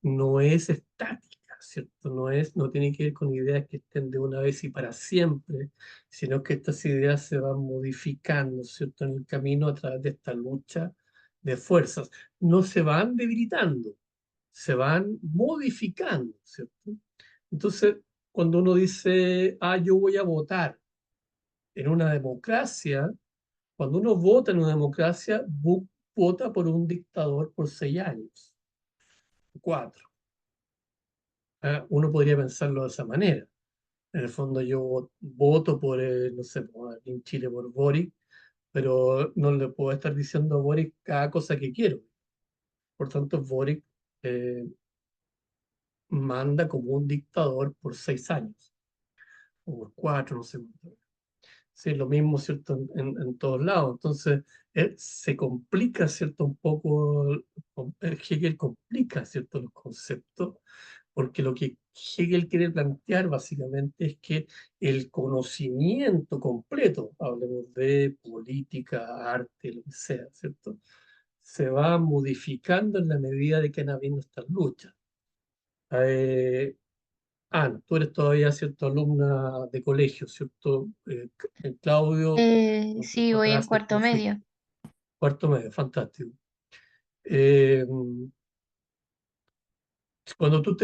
no es estática, ¿cierto? No tiene que ver con ideas que estén de una vez y para siempre, sino que estas ideas se van modificando, ¿cierto? En el camino a través de esta lucha de fuerzas. No se van debilitando, se van modificando, ¿cierto? Entonces, cuando uno dice, yo voy a votar en una democracia, cuando uno vota en una democracia, vota por un dictador por 6 años, 4. Uno podría pensarlo de esa manera. En el fondo yo voto por, no sé, aquí en Chile por Boric, pero no le puedo estar diciendo a Boric cada cosa que quiero. Por tanto, Boric eh, manda como un dictador por 6 años, o por 4, no sé cuánto. Sí, lo mismo, ¿cierto? En todos lados. Entonces, se complica, ¿cierto? Un poco, Hegel complica, ¿cierto? Los conceptos, porque lo que Hegel quiere plantear básicamente es que el conocimiento completo, hablemos de política, arte, lo que sea, ¿cierto? Se va modificando en la medida de que van habiendo estas luchas. Eh, Tú eres todavía, ¿cierto? Alumna de colegio, ¿cierto? Claudio, nos Sí, voy contará en hace cuarto como su medio. cuarto medio, fantástico. Eh, Cuando tú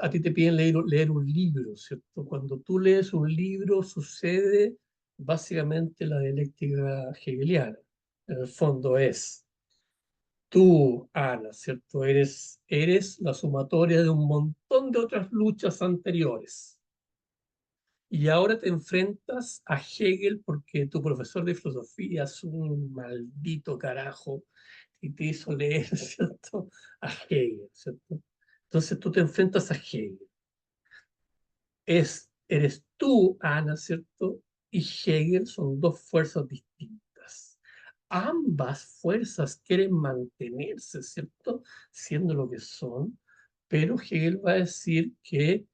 a ti te piden leer un libro, ¿cierto? Cuando tú lees un libro sucede básicamente la dialéctica hegeliana. En el fondo es, tú, Ana, ¿cierto? Eres la sumatoria de un montón de otras luchas anteriores. Y ahora te enfrentas a Hegel porque tu profesor de filosofía es un maldito carajo y te hizo leer, ¿cierto? A Hegel, ¿cierto? Entonces tú te enfrentas a Hegel. Eres tú, Ana, ¿cierto? Y Hegel son dos fuerzas distintas. Ambas fuerzas quieren mantenerse, ¿cierto? Siendo lo que son, pero Hegel va a decir que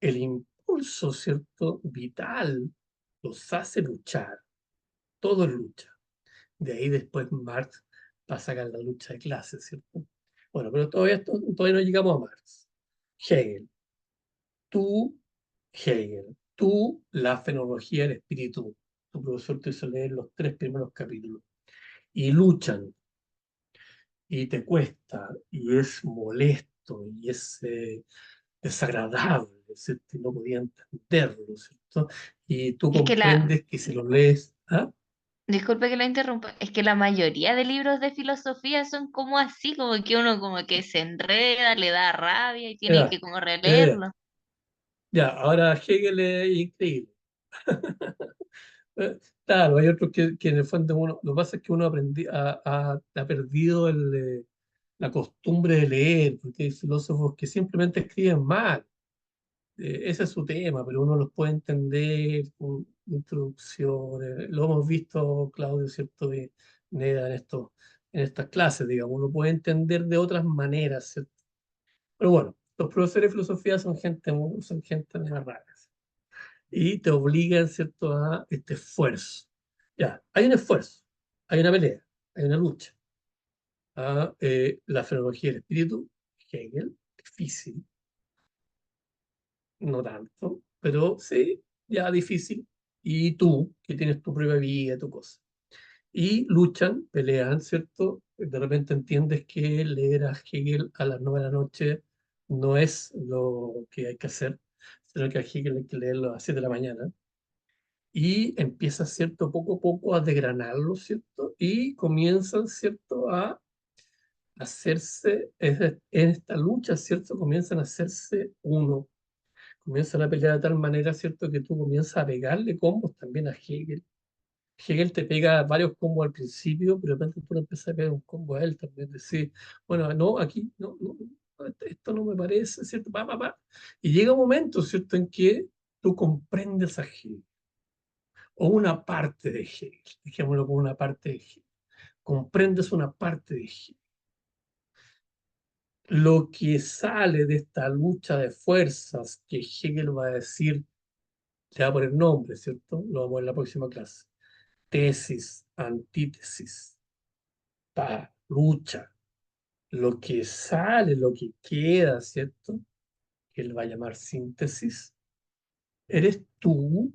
el impulso, ¿cierto? Vital los hace luchar, todo es lucha. De ahí después Marx va a sacar la lucha de clases, ¿cierto? Bueno, pero todavía no llegamos a Marx. Hegel, tú, la fenomenología del espíritu. Tu profesor te hizo leer los 3 primeros capítulos. Y luchan, y te cuesta, y es molesto, y es desagradable, ¿cierto? Y no podía entenderlo, ¿cierto? Y tú Es que la, comprendes que si lo lees, disculpe que la interrumpa, es que la mayoría de libros de filosofía son como así, como que uno como que se enreda, le da rabia y tiene Ya, que como ya, ya. releerlo. Ya, ahora Hegel es increíble. Claro, hay otros que en el fondo lo que pasa es que uno ha perdido la costumbre de leer, porque hay filósofos que simplemente escriben mal. Ese es su tema, pero uno los puede entender con introducciones. Lo hemos visto, Claudio, ¿cierto? Y Neda en estas clases, digamos. Uno puede entender de otras maneras, ¿cierto? Pero bueno, los profesores de filosofía son gente medio rara y te obligan, ¿cierto?, a este esfuerzo. Ya, hay un esfuerzo, hay una pelea, hay una lucha. La fenomenología del espíritu, Hegel, difícil, no tanto, pero sí, ya difícil. Y tú, que tienes tu propia vida, tu cosa. y luchan, pelean, ¿cierto? De repente entiendes que leer a Hegel a las 9 de la noche no es lo que hay que hacer, sino que a Hegel hay que leerlo a las 7 de la mañana. Y empiezas, ¿cierto? Poco a poco a desgranarlo, ¿cierto? Y comienzan, ¿cierto? A hacerse, en esta lucha, ¿cierto? Comienzan a hacerse uno. Comienzan a pelear de tal manera, ¿cierto? Que tú comienzas a pegarle combos también a Hegel. Hegel te pega varios combos al principio, pero de repente tú le empiezas a pegar un combo a él también. Decir, bueno, no, aquí, no, no, no, esto no me parece, ¿cierto? Pa, pa, pa. Y llega un momento, ¿cierto?, en que tú comprendes a Hegel, o una parte de Hegel, dejémoslo como una parte de Hegel. Comprendes una parte de Hegel. Lo que sale de esta lucha de fuerzas que Hegel va a decir, le va a poner nombre, ¿cierto? Lo vamos a ver en la próxima clase. Tesis, antítesis, lucha. Lo que sale, lo que queda, ¿cierto? Que él va a llamar síntesis, eres tú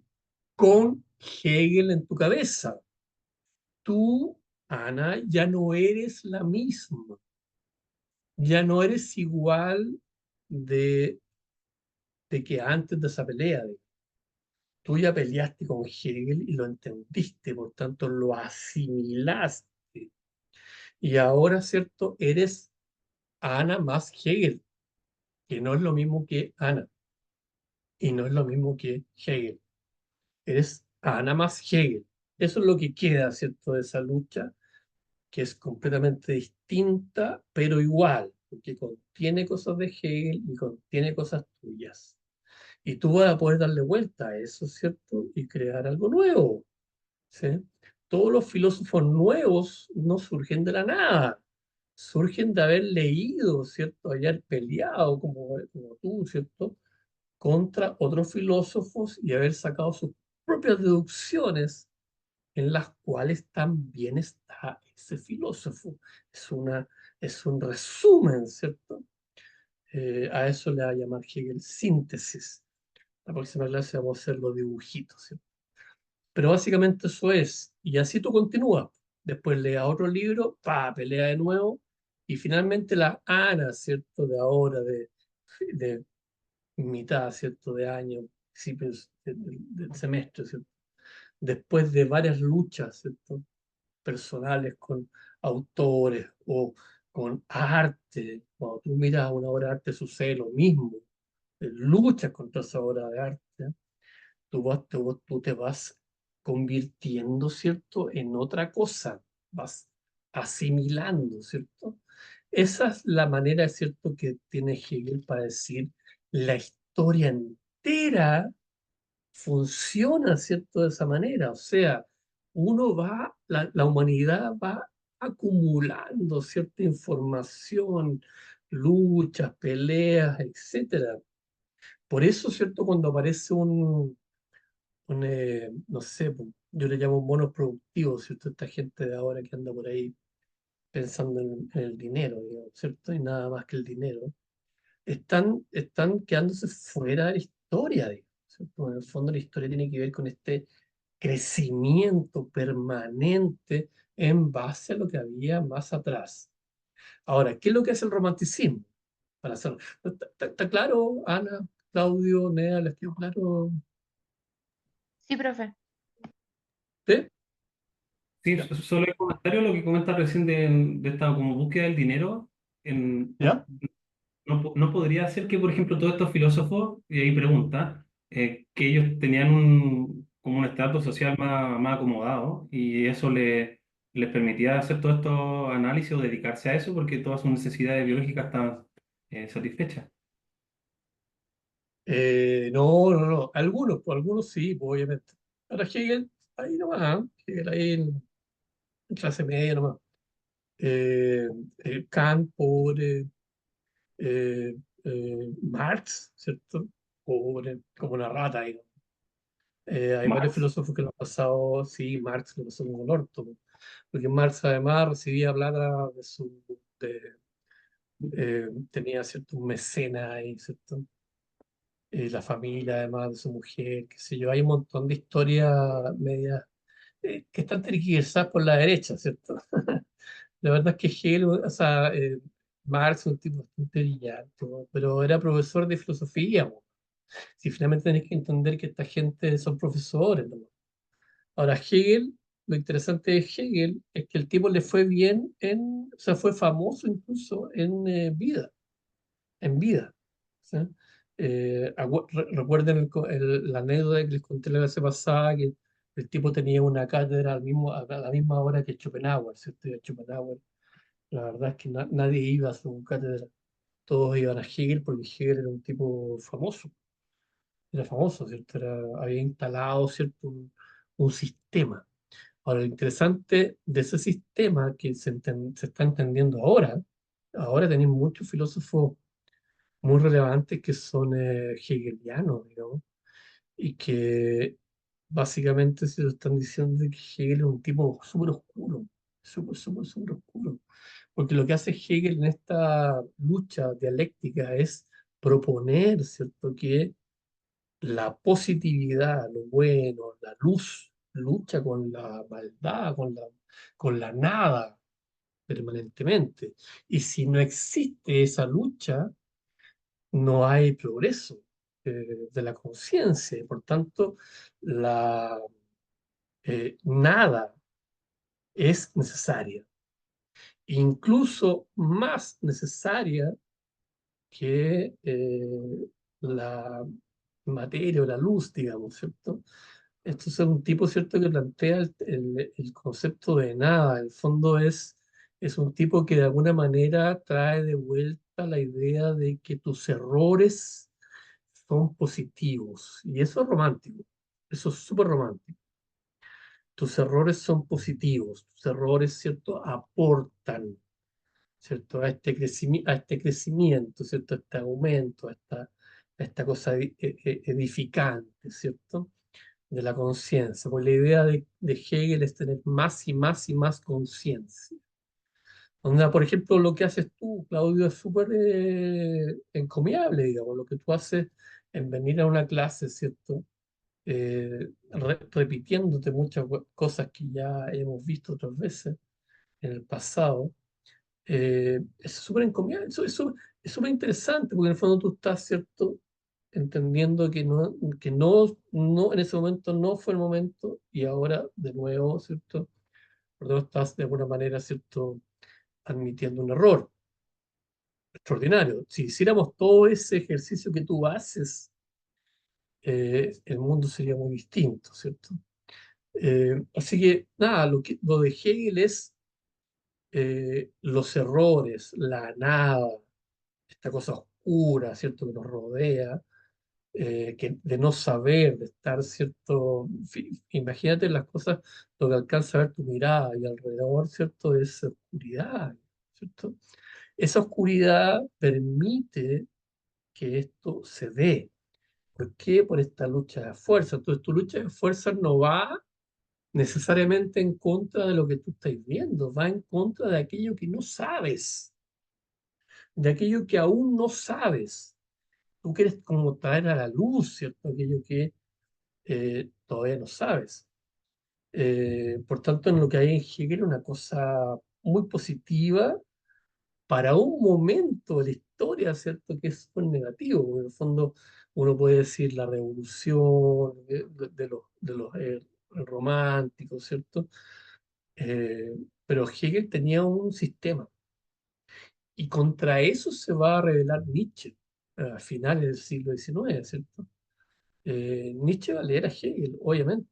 con Hegel en tu cabeza. Tú, Ana, ya no eres la misma, ya no eres igual de, de que antes de esa pelea. Tú ya peleaste con Hegel y lo entendiste, por tanto lo asimilaste. Y ahora, ¿cierto? Eres Ana más Hegel, que no es lo mismo que Ana y no es lo mismo que Hegel. Eres Ana más Hegel. Eso es lo que queda, ¿cierto? De esa lucha, que es completamente distinta, pero igual, porque contiene cosas de Hegel y contiene cosas tuyas. Y tú vas a poder darle vuelta a eso, ¿cierto? Y crear algo nuevo, ¿sí? Todos los filósofos nuevos no surgen de la nada, surgen de haber leído, ¿cierto? Haber peleado como tú, ¿cierto? Contra otros filósofos y haber sacado sus propias deducciones en las cuales también está ese filósofo. Es una, es un resumen, ¿cierto? A eso le va a llamar Hegel síntesis. La próxima clase vamos a hacer los dibujitos, ¿cierto? Pero básicamente eso es. Y así tú continúas. Después lea otro libro, pelea de nuevo. Y finalmente la Ana, ¿cierto? De ahora, de mitad, ¿cierto? De año, principios del semestre, ¿cierto? Después de varias luchas, ¿cierto? Personales con autores o con arte. Cuando tú miras una obra de arte, sucede lo mismo. Luchas contra esa obra de arte. Tú te vas convirtiendo, ¿cierto?, en otra cosa, vas asimilando, ¿cierto? Esa es la manera, ¿cierto?, que tiene Hegel para decir la historia entera funciona, ¿cierto?, de esa manera. O sea, la humanidad va acumulando cierta información, luchas, peleas, etcétera. Por eso, ¿cierto?, cuando aparece no sé, yo le llamo monos productivos, ¿cierto? Esta gente de ahora que anda por ahí pensando en el dinero, digamos, ¿cierto? Y nada más que el dinero. Están quedándose fuera de la historia, digamos, ¿cierto? En el fondo la historia tiene que ver con este crecimiento permanente en base a lo que había más atrás. Ahora, ¿qué es lo que hace el romanticismo? Para hacerlo. ¿Está claro, Ana, Claudio, Nea? ¿Les quedó claro? Sí, profe. ¿Sí? Sí, Ya. solo el comentario, lo que comentas recién de esta como búsqueda del dinero, en, ¿Ya? no podría ser que, por ejemplo, todos estos filósofos, y ahí pregunta, que ellos tenían como un estatus social más acomodado y eso les permitía hacer todos estos análisis o dedicarse a eso porque todas sus necesidades biológicas estaban satisfechas. No, no, no. Algunos sí, pues, obviamente. Ahora Hegel, ahí nomás, ¿eh? Hegel ahí en clase media nomás. Eh, Kant, pobre. Marx, ¿cierto? Pobre, como una rata ahí. Hay varios Marx. filósofos que lo han pasado, sí, Marx lo pasó como el orto, po, porque Marx además recibía plata tenía cierto un mecenas ahí, ¿cierto? La familia además de su mujer, qué sé yo, hay un montón de historias medias que están tergiversadas por la derecha, ¿cierto? La verdad es que Hegel, o sea, Marx es un tipo bastante brillante, ¿no? Pero era profesor de filosofía, ¿no? Si finalmente tenés que entender que esta gente son profesores, ¿no? Ahora, Hegel, lo interesante de Hegel es que el tipo le fue bien o sea, fue famoso incluso en vida. ¿Sí? Recuerden la anécdota que les conté la vez pasada, que el tipo tenía una cátedra a la misma hora que Schopenhauer, ¿cierto? Y a Schopenhauer, la verdad es que nadie iba a su cátedra, todos iban a Hegel porque Hegel era un tipo famoso, era famoso, ¿cierto? Había instalado, ¿cierto? Un sistema. Ahora, lo interesante de ese sistema que se está entendiendo ahora tenéis muchos filósofos muy relevantes que son hegelianos, digamos, y que básicamente se lo están diciendo que Hegel es un tipo súper oscuro, súper oscuro, porque lo que hace Hegel en esta lucha dialéctica es proponer, ¿cierto?, que la positividad, lo bueno, la luz, lucha con la maldad, con la nada permanentemente. Y si no existe esa lucha, no hay progreso de la conciencia. Y por tanto, la nada es necesaria, incluso más necesaria que la materia o la luz, digamos, ¿cierto? Esto es un tipo, ¿cierto?, que plantea el concepto de nada. En el fondo es un tipo que de alguna manera trae de vuelta la idea de que tus errores son positivos. Y eso es romántico. Eso es súper romántico. Tus errores son positivos. Tus errores, ¿cierto?, aportan, ¿cierto?, a este crecimiento, ¿cierto?, a este aumento, a esta cosa edificante, ¿cierto?, de la conciencia. Pues la idea de Hegel es tener más y más y más conciencia. Onda, por ejemplo, lo que haces tú, Claudio, es súper encomiable, digamos, lo que tú haces en venir a una clase, ¿cierto? Repitiéndote muchas cosas que ya hemos visto otras veces en el pasado. Es súper encomiable, es súper interesante, porque en el fondo tú estás, ¿cierto?, entendiendo no, en ese momento no fue el momento, y ahora de nuevo, ¿cierto? Por lo tanto, estás de alguna manera, ¿cierto?, admitiendo un error extraordinario. Si hiciéramos todo ese ejercicio que tú haces, el mundo sería muy distinto, ¿cierto? Así que, nada, lo de Hegel es los errores, la nada, esta cosa oscura, ¿cierto?, que nos rodea, de no saber, de estar, ¿cierto? Imagínate las cosas, lo que alcanza a ver tu mirada y alrededor, ¿cierto?, es oscuridad, ¿cierto? Esa oscuridad permite que esto se dé. ¿Por qué? Por esta lucha de fuerza. Entonces, tu lucha de fuerza no va necesariamente en contra de lo que tú estás viendo, va en contra de aquello que no sabes, de aquello que aún no sabes. Tú quieres como traer a la luz, ¿cierto? Aquello que todavía no sabes. Por tanto, en lo que hay en Hegel, una cosa muy positiva para un momento de la historia, ¿cierto?, que es súper negativo, porque en el fondo uno puede decir la revolución de los románticos, ¿cierto? Pero Hegel tenía un sistema, y contra eso se va a rebelar Nietzsche a finales del siglo XIX, ¿cierto? Nietzsche va a leer a Hegel, obviamente,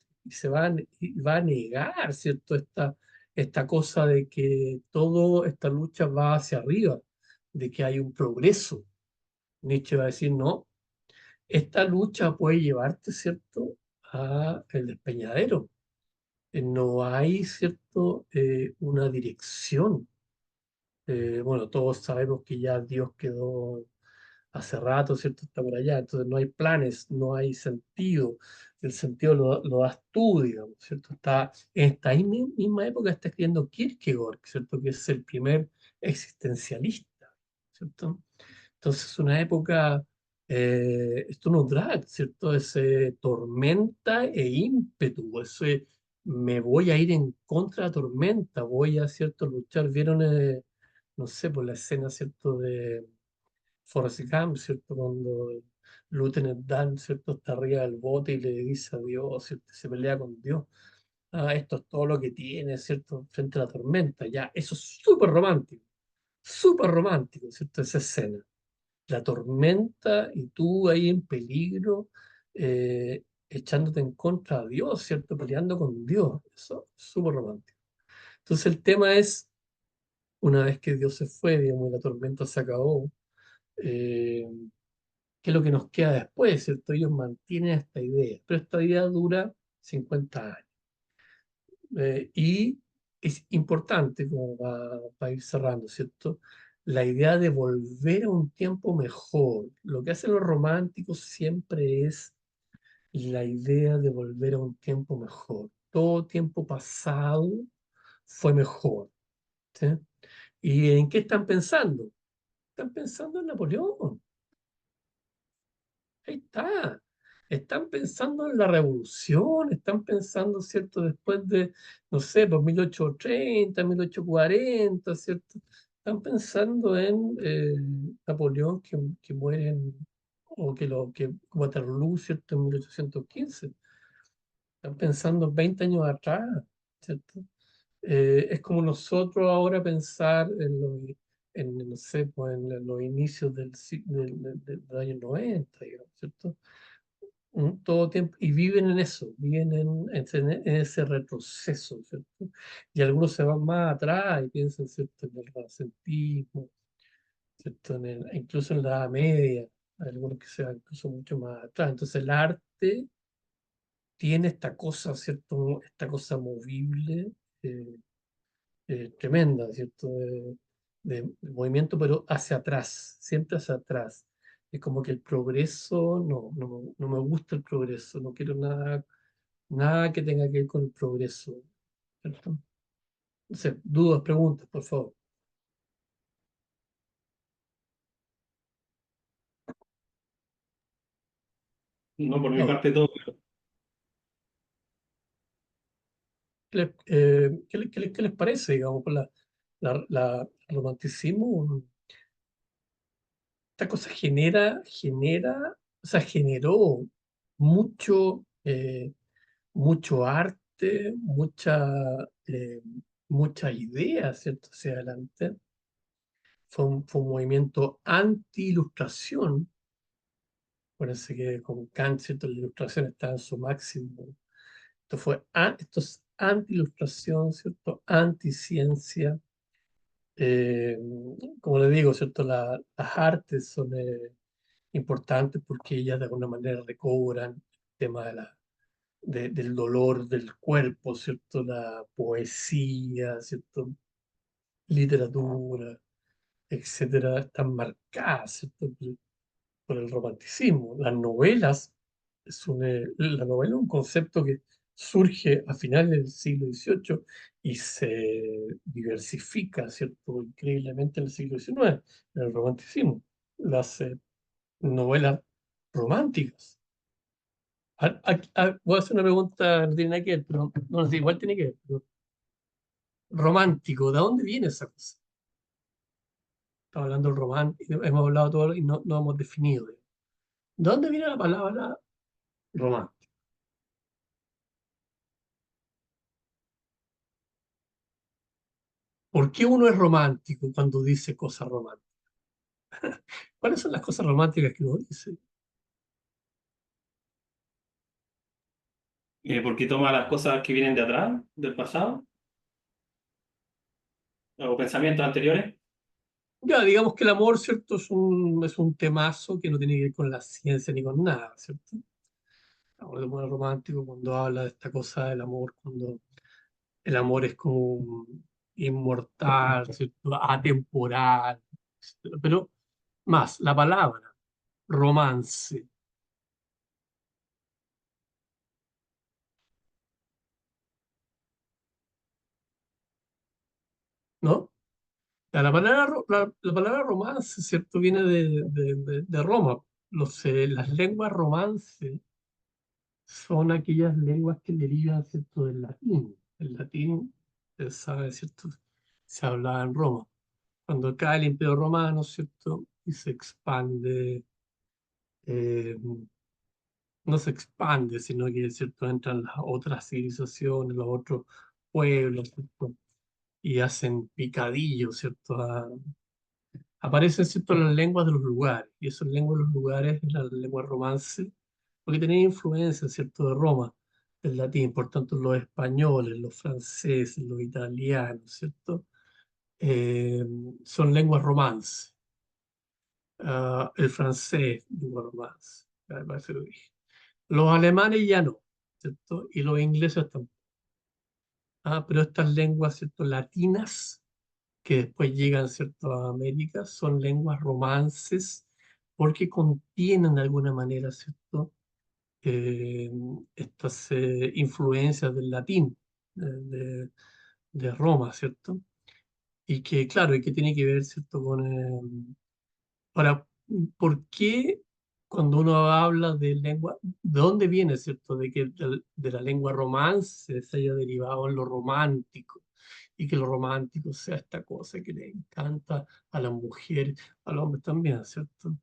y va a negar, ¿cierto?, esta cosa de que toda esta lucha va hacia arriba, de que hay un progreso. Nietzsche va a decir, no, esta lucha puede llevarte, ¿cierto?, a el despeñadero. No hay, ¿cierto?, una dirección. Bueno, todos sabemos que ya Dios quedó hace rato, ¿cierto? Está por allá, entonces no hay planes, no hay sentido. El sentido lo das tú, digamos, ¿cierto? En esta misma época está escribiendo Kierkegaard, ¿cierto? Que es el primer existencialista, ¿cierto? Entonces es una época, esto no drag, ¿cierto? Ese tormenta e ímpetu, ese me voy a ir en contra de la tormenta, voy a, ¿cierto?, luchar. ¿Vieron, no sé, por la escena, ¿cierto?, de Forrest Gump, ¿cierto?, cuando el Lieutenant Dan, ¿cierto?, está arriba del bote y le dice a Dios, ¿cierto?, se pelea con Dios. Ah, esto es todo lo que tiene, ¿cierto?, frente a la tormenta. Ya, eso es súper romántico, ¿cierto?, esa escena. La tormenta y tú ahí en peligro, echándote en contra de Dios, ¿cierto?, peleando con Dios. Eso es súper romántico. Entonces el tema es, una vez que Dios se fue, digamos, y la tormenta se acabó, eh, ¿qué es lo que nos queda después, ¿cierto? Ellos mantienen esta idea, pero esta idea dura 50 años. Y es importante, como para ir cerrando, ¿cierto? La idea de volver a un tiempo mejor. Lo que hacen los románticos siempre es la idea de volver a un tiempo mejor. Todo tiempo pasado fue mejor, ¿sí? ¿Y en qué están pensando? Están pensando en Napoleón. Ahí está. Están pensando en la revolución, están pensando, ¿cierto? Después de, no sé, por 1830, 1840, ¿cierto? Están pensando en Napoleón que muere o que Waterloo, ¿cierto? En 1815. Están pensando 20 años atrás, ¿cierto? Es como nosotros ahora pensar no sé, pues en los inicios del año 90, digamos, ¿cierto? Todo tiempo, y viven en eso, viven en ese retroceso, ¿cierto? Y algunos se van más atrás y piensan, ¿cierto?, en el renacentismo, ¿cierto? Incluso en la Edad Media, hay algunos que se van incluso mucho más atrás. Entonces el arte tiene esta cosa, ¿cierto? Esta cosa movible, eh, tremenda, ¿cierto? De movimiento, pero hacia atrás, siempre hacia atrás. Es como que el progreso, no me gusta el progreso, no quiero nada que tenga que ver con el progreso, ¿cierto? No sé, dudas, preguntas, por favor. No, por mi Ahora, parte todo. ¿qué les parece, digamos, por el romanticismo? Esta cosa o sea, generó mucho, mucho arte, eh, mucha idea, ¿cierto?, hacia adelante. Fue un movimiento anti-ilustración. Parece que con Kant, ¿cierto?, la ilustración está en su máximo. Esto es anti-ilustración, ¿cierto?, anti-ciencia. Eh, Como le digo, ¿cierto?, las artes son importantes porque ellas de alguna manera recobran el tema del dolor del cuerpo, ¿cierto?, la poesía, ¿cierto?, literatura, etcétera, están marcadas, ¿cierto?, por el romanticismo. Las novelas, la novela es un concepto que surge a finales del siglo XVIII y se diversifica, ¿cierto?, increíblemente en el siglo XIX, en el romanticismo. Las novelas románticas. Voy a hacer una pregunta, no tiene nada que ver, pero no sé, igual tiene que ver. Pero romántico, ¿de dónde viene esa cosa? Estamos hablando del romántico, hemos hablado todo y no hemos definido. ¿De dónde viene la palabra romántico? ¿Por qué uno es romántico cuando dice cosas románticas? ¿Cuáles son las cosas románticas que uno dice? Porque toma las cosas que vienen de atrás, del pasado, o pensamientos anteriores. Ya, digamos que el amor, ¿cierto? Es un temazo que no tiene que ver con la ciencia ni con nada, ¿cierto? El amor romántico cuando habla de esta cosa del amor, cuando el amor es como inmortal, ¿cierto?, atemporal, etcétera. Pero más, la palabra romance, ¿no? La palabra romance, ¿cierto?, viene de Roma. Las lenguas romance son aquellas lenguas que derivan, ¿cierto?, del latín. El latín, ustedes saben, ¿cierto?, se hablaba en Roma. Cuando cae el Imperio Romano, ¿cierto?, y se expande, eh, no se expande, sino que, ¿cierto?, entran las otras civilizaciones, los otros pueblos, ¿cierto?, y hacen picadillo, ¿cierto? Aparecen, ¿cierto?, las lenguas de los lugares, y esas lenguas de los lugares, las lenguas romance, porque tenían influencia, ¿cierto?, de Roma, del latín, por tanto, los españoles, los franceses, los italianos, ¿cierto? Eh, son lenguas romance. El francés, lengua romance, me parece que lo dije. Los alemanes ya no, ¿cierto? Y los ingleses tampoco. Pero estas lenguas, ¿cierto?, latinas, que después llegan, ¿cierto?, a América, son lenguas romances porque contienen de alguna manera, ¿cierto?, eh, estas influencias del latín, de Roma, ¿cierto? Y que, claro, y que tiene que ver, ¿cierto?, con... ahora, ¿por qué cuando uno habla de lengua, de dónde viene, ¿cierto?, de que de la lengua romance se haya derivado en lo romántico? Y que lo romántico sea esta cosa que le encanta a las mujeres, a los hombres también, ¿cierto?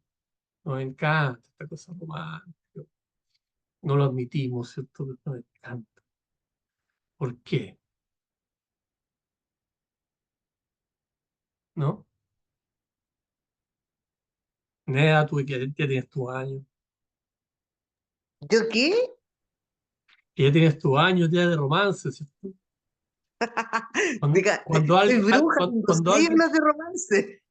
Nos encanta esta cosa romántica. No lo admitimos, ¿cierto? Pero nos encanta. ¿Por qué? ¿No? Nea, tú que ya tienes tu año. ¿Yo qué? Que ya tienes tu año ya de romance, ¿cierto? Cuando, Diga, cuando, soy alguien, bruja, tengo cuando alguien, signos de romance.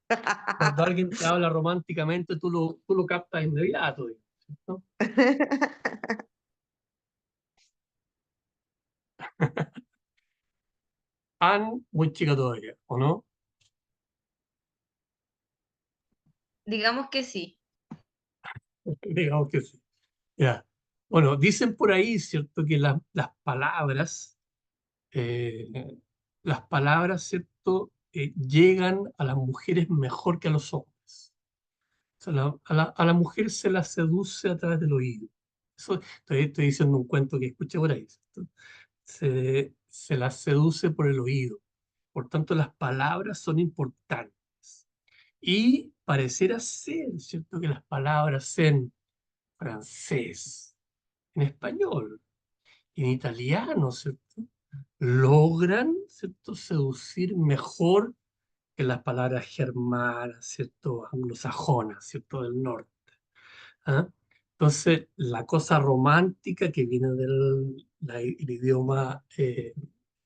cuando alguien te habla románticamente, tú lo captas inmediato, ¿cierto? Anne, muy chica todavía, ¿o no? Digamos que sí. Digamos que sí. Ya. Bueno, dicen por ahí, ¿cierto?, que eh, las palabras, ¿cierto?, llegan a las mujeres mejor que a los hombres. O sea, a la mujer se la seduce a través del oído. Eso estoy diciendo un cuento que escuché por ahí, ¿cierto? Se la seduce por el oído. Por tanto, las palabras son importantes. Y pareciera ser, ¿cierto?, que las palabras en francés, en español, en italiano, ¿cierto?, logran, ¿cierto?, seducir mejor que las palabras germanas, ¿cierto?, anglosajonas, ¿cierto?, del norte. ¿Ah? Entonces, la cosa romántica que viene el idioma eh,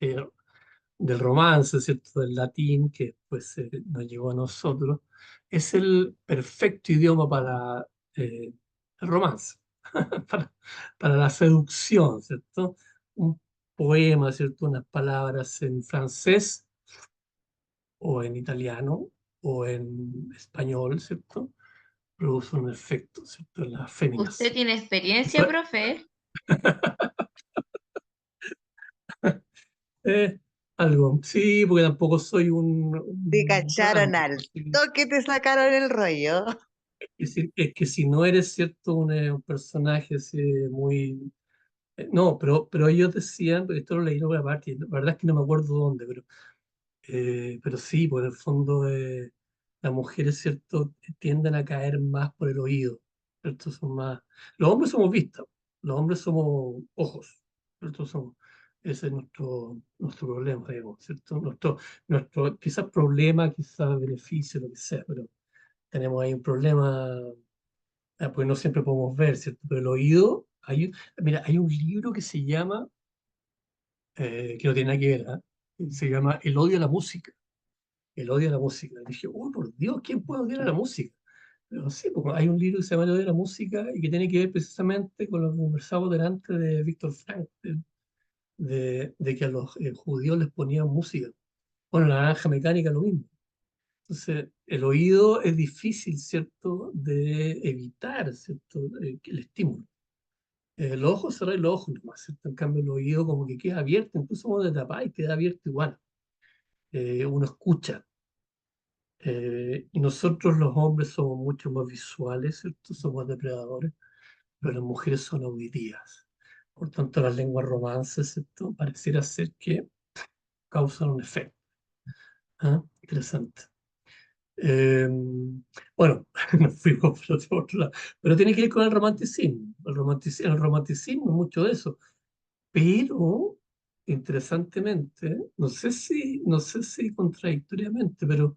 del romance, ¿cierto?, del latín, que después nos llegó a nosotros, es el perfecto idioma para el romance, para, para la seducción, ¿cierto? Un poema, ¿cierto?, unas palabras en francés o en italiano o en español, ¿cierto?, produce un efecto, ¿cierto?, en las ¿Usted féminas. tiene experiencia, Eso, profe? eh, algo, sí, porque tampoco soy Te un cacharon romántico, al así que toque, te sacaron el rollo. es que si no eres, ¿cierto?, un personaje así muy... no, pero ellos decían, porque esto lo leí en otra parte, y la verdad es que no me acuerdo dónde, pero sí, por el fondo las mujeres, ¿cierto?, tienden a caer más por el oído, ¿cierto? Son más... Los hombres somos vistas, los hombres somos ojos, ¿cierto? Ese es nuestro problema, digamos, ¿cierto? Nuestro quizás problema, quizás beneficio, lo que sea, pero tenemos ahí un problema, pues no siempre podemos ver, ¿cierto? Pero el oído, mira, hay un libro que se llama, que no tiene nada que ver, ¿ah? Se llama El odio a la música. El odio a la música. Y dije, oh, por Dios, ¿quién puede odiar a la música? Pero sí, porque hay un libro que se llama El odio a la música y que tiene que ver precisamente con lo que conversamos delante de Víctor Frank, de que a los judíos les ponían música. Bueno, la naranja mecánica lo mismo. Entonces, el oído es difícil, ¿cierto?, de evitar, ¿cierto?, el estímulo. Los ojos, cerrar los ojos nomás, ¿cierto? En cambio, el oído como que queda abierto, incluso cuando te tapás y queda abierto igual. Uno escucha. Y nosotros los hombres somos mucho más visuales, ¿cierto? Somos depredadores, pero las mujeres son auditivas. Por tanto, las lenguas romances, ¿cierto? Pareciera ser que causan un efecto. ¿Ah? Interesante. Eh, bueno, nos fuimos por otro lado, pero tiene que ir con el romanticismo. El romanticismo, mucho de eso. Pero, interesantemente, no sé si contradictoriamente, pero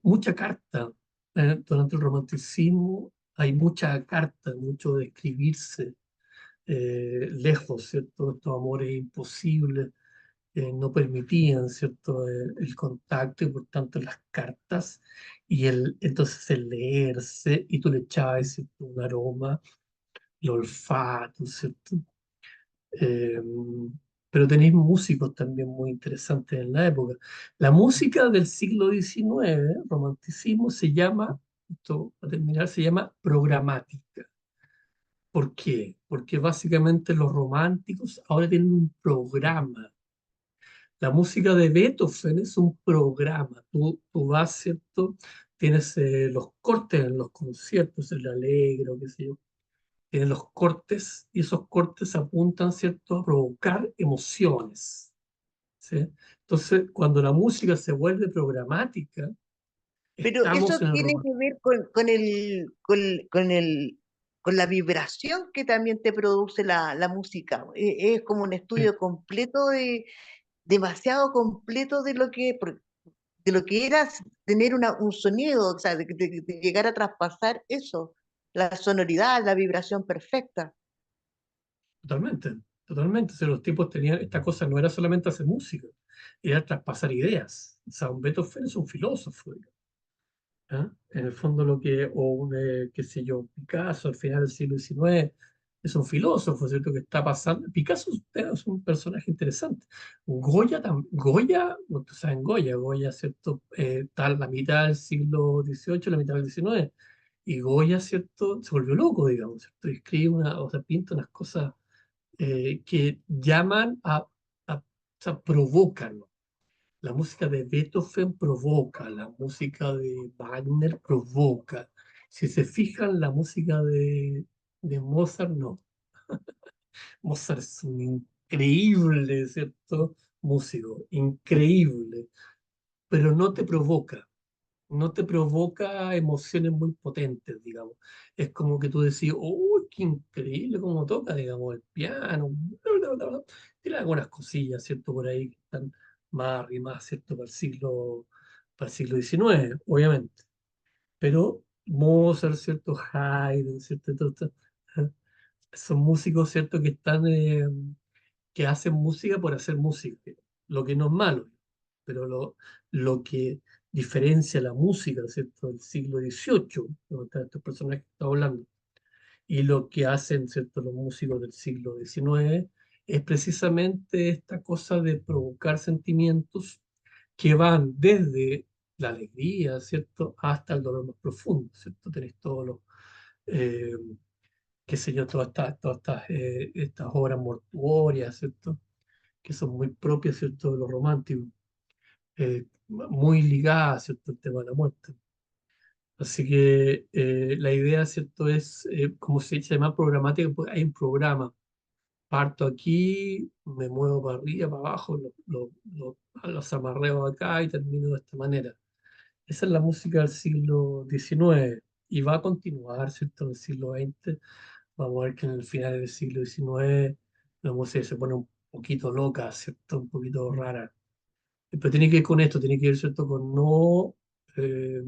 mucha carta. Durante el romanticismo hay mucha carta, mucho de escribirse lejos, ¿cierto? Estos amores imposibles no permitían, ¿cierto? El contacto y por tanto las cartas y entonces el leerse y tú le echabas, ¿cierto? Un aroma, el olfato, ¿cierto? Eh, pero tenéis músicos también muy interesantes en la época. La música del siglo XIX, romanticismo, se llama, esto para terminar, se llama programática. ¿Por qué? Porque básicamente los románticos ahora tienen un programa. La música de Beethoven es un programa. Tú vas, ¿cierto? Tienes los cortes en los conciertos, el Allegro, qué sé yo. Tienes los cortes y esos cortes apuntan, ¿cierto? A provocar emociones, ¿sí? Entonces, cuando la música se vuelve programática, Pero eso estamos en el tiene que romanticismo. ver con la vibración que también te produce la música. Es como un estudio completo demasiado completo de lo que era tener un sonido, o sea, de llegar a traspasar eso, la sonoridad, la vibración perfecta. Totalmente, totalmente. O sea, los tipos tenían, esta cosa no era solamente hacer música, era traspasar ideas. O sea, un Beethoven es un filósofo, digamos, ¿ah? En el fondo lo que, o un, qué sé yo, Picasso al final del siglo XIX es un filósofo, ¿cierto? Que está pasando. Picasso es un personaje interesante. Goya, ustedes saben Goya, ¿cierto? Está en la mitad del siglo XVIII, la mitad del XIX. Y Goya, ¿cierto? Se volvió loco, digamos, ¿cierto? Y escribe o sea, pinta unas cosas que llaman o sea, provocan. La música de Beethoven provoca, la música de Wagner provoca. Si se fijan, la música de Mozart no. Mozart es un increíble, ¿cierto? Músico, increíble, pero no te provoca emociones muy potentes, digamos. Es como que tú decís, ¡oh, qué increíble cómo toca, digamos, el piano! Bla, bla, bla, bla. Tiene algunas cosillas, ¿cierto? Por ahí que están más arrimadas, ¿cierto? Para el siglo XIX, obviamente. Pero Mozart, ¿cierto? Haydn, ¿cierto? ¿eh? Son músicos, ¿cierto? Que hacen música por hacer música, lo que no es malo, pero lo que diferencia la música, ¿cierto? Del siglo XVIII, donde están estos personajes que estamos hablando, y lo que hacen, ¿cierto? Los músicos del siglo XIX, es precisamente esta cosa de provocar sentimientos que van desde la alegría, ¿cierto? Hasta el dolor más profundo, ¿cierto? Tenéis todos los, eh, qué sé yo, estas obras mortuorias, ¿cierto? Que son muy propias, ¿cierto?, de los románticos, muy ligadas, ¿cierto?, al tema de la muerte. Así que la idea, ¿cierto?, es, como se llama programática, pues hay un programa. Parto aquí, me muevo para arriba, para abajo, los amarreo acá y termino de esta manera. Esa es la música del siglo XIX y va a continuar, ¿cierto?, en el siglo XX. Vamos a ver que en el final del siglo XIX la música se pone un poquito loca, ¿cierto?, un poquito rara. Pero tiene que ver con esto, tiene que ver, ¿cierto?, con no eh,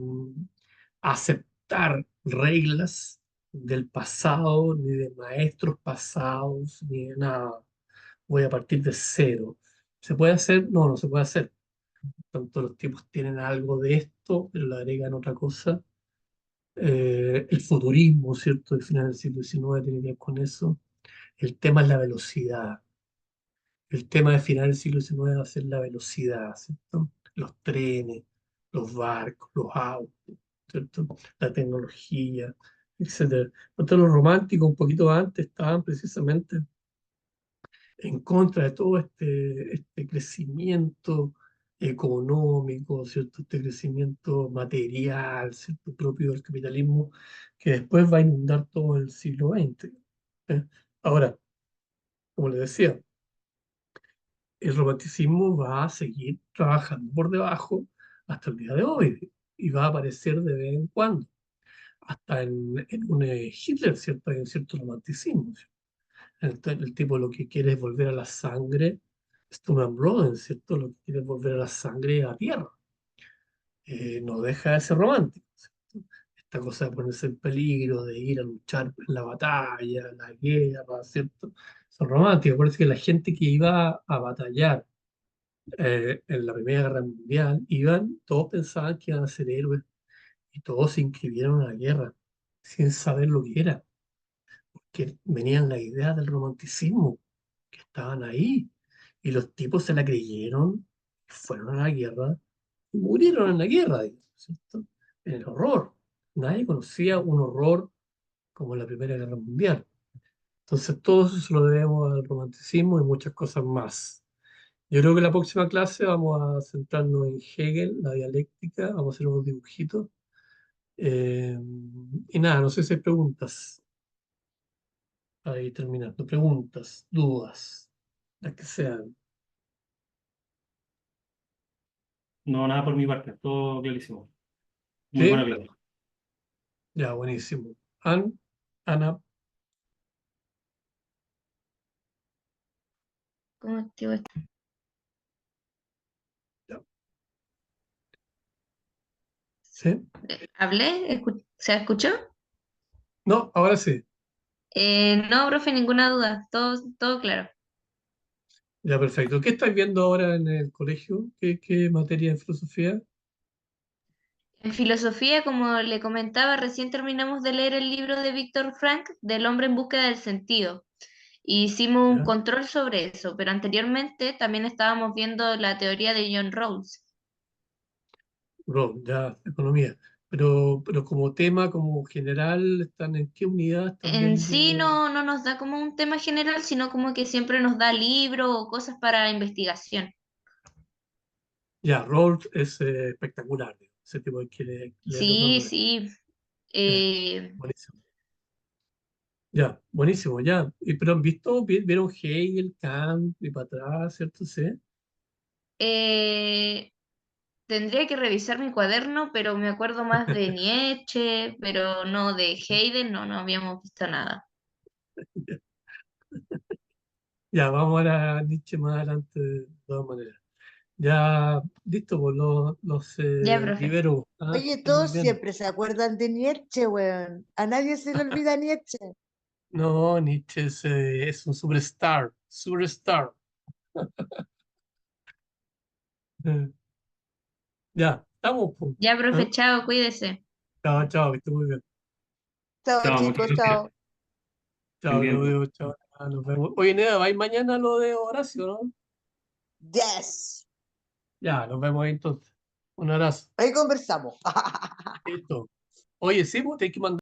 aceptar reglas del pasado, ni de maestros pasados, ni de nada. Voy a partir de cero. ¿Se puede hacer? No, no se puede hacer. Tanto los tipos tienen algo de esto, pero le agregan otra cosa. El futurismo, ¿cierto?, del final del siglo XIX tiene que ver con eso. El tema es la velocidad. El tema de final del siglo XIX va a ser la velocidad, ¿cierto? Los trenes, los barcos, los autos, ¿cierto? La tecnología, etcétera. Entonces los románticos un poquito antes estaban precisamente en contra de todo este crecimiento económico, ¿cierto? Este crecimiento material, ¿cierto? Propio del capitalismo, que después va a inundar todo el siglo XX. ¿eh? Ahora, le decía, el romanticismo va a seguir trabajando por debajo hasta el día de hoy y va a aparecer de vez en cuando, hasta en un Hitler, ¿cierto? Hay un cierto romanticismo, ¿cierto? El tipo lo que quiere es volver a la sangre, Sturm Broden, ¿cierto? Lo que quiere es volver a la sangre a tierra. No deja de ser romántico, ¿cierto? Esta cosa de ponerse en peligro, de ir a luchar en la batalla, en la guerra, ¿cierto? Son románticos. Parece que la gente que iba a batallar en la Primera Guerra Mundial, todos pensaban que iban a ser héroes y todos se inscribieron a la guerra sin saber lo que era, porque venían las ideas del romanticismo que estaban ahí y los tipos se la creyeron, fueron a la guerra y murieron en la guerra, digamos, ¿cierto? En el horror. Nadie conocía un horror como la Primera Guerra Mundial. Entonces todo eso se lo debemos al romanticismo y muchas cosas más. Yo creo que la próxima clase vamos a centrarnos en Hegel, la dialéctica, vamos a hacer unos dibujitos. Eh, y nada, no sé si hay preguntas. Ahí terminando. Preguntas, dudas, las que sean. No, nada por mi parte, todo clarísimo. Muy buena ¿Sí? clase. Ya, buenísimo. Ana, ¿Cómo activo esto? ya. ¿Sí? ¿Hablé? ¿Se escuchó? No, ahora sí. No, profe, ninguna duda. Todo claro. Ya, perfecto. ¿Qué estáis viendo ahora en el colegio? ¿Qué materia de filosofía? En filosofía, como le comentaba, recién terminamos de leer el libro de Víctor Frank, del hombre en búsqueda del sentido. Y hicimos un Ya, control sobre eso, pero anteriormente también estábamos viendo la teoría de John Rawls. ya, economía. Pero como tema, como general, ¿están en qué unidad están En sí viendo? no nos da como un tema general, sino como que siempre nos da libros o cosas para investigación. Ya, Rawls es espectacular. Ese tipo hay que leerlo Sí, dándole. sí. Eh, eh, buenísimo. Ya, buenísimo, ya. Pero han visto, vieron Hegel, Kant y para atrás, ¿cierto? Sí. eh, Tendría que revisar mi cuaderno, pero me acuerdo más de Nietzsche, pero no de Heidegger, no habíamos visto nada. Ya, vamos a ver a Nietzsche más adelante de todas maneras. Ya, listo, pues los Ya, profe. libero. Ah, que Oye, esté muy todos bien. siempre se acuerdan de Nietzsche, weón. A nadie se le olvida Nietzsche. No, Nietzsche es un superstar, superstar. Eh, Ya, estamos, pues. Ya, profe, ¿Ah? chao, cuídese. Chao, chao, que esté muy bien. Chao, Chao, muchas chicos, gracias. chao. Chao, nos Pendiente. vemos, chao. Nos vemos. Oye, Neda, ¿vais mañana a lo de Horacio, no? Yes. Ya, nos vemos ahí entonces. Un abrazo. Ahí conversamos. Listo. Oye, sí, pues, te hay que mandar.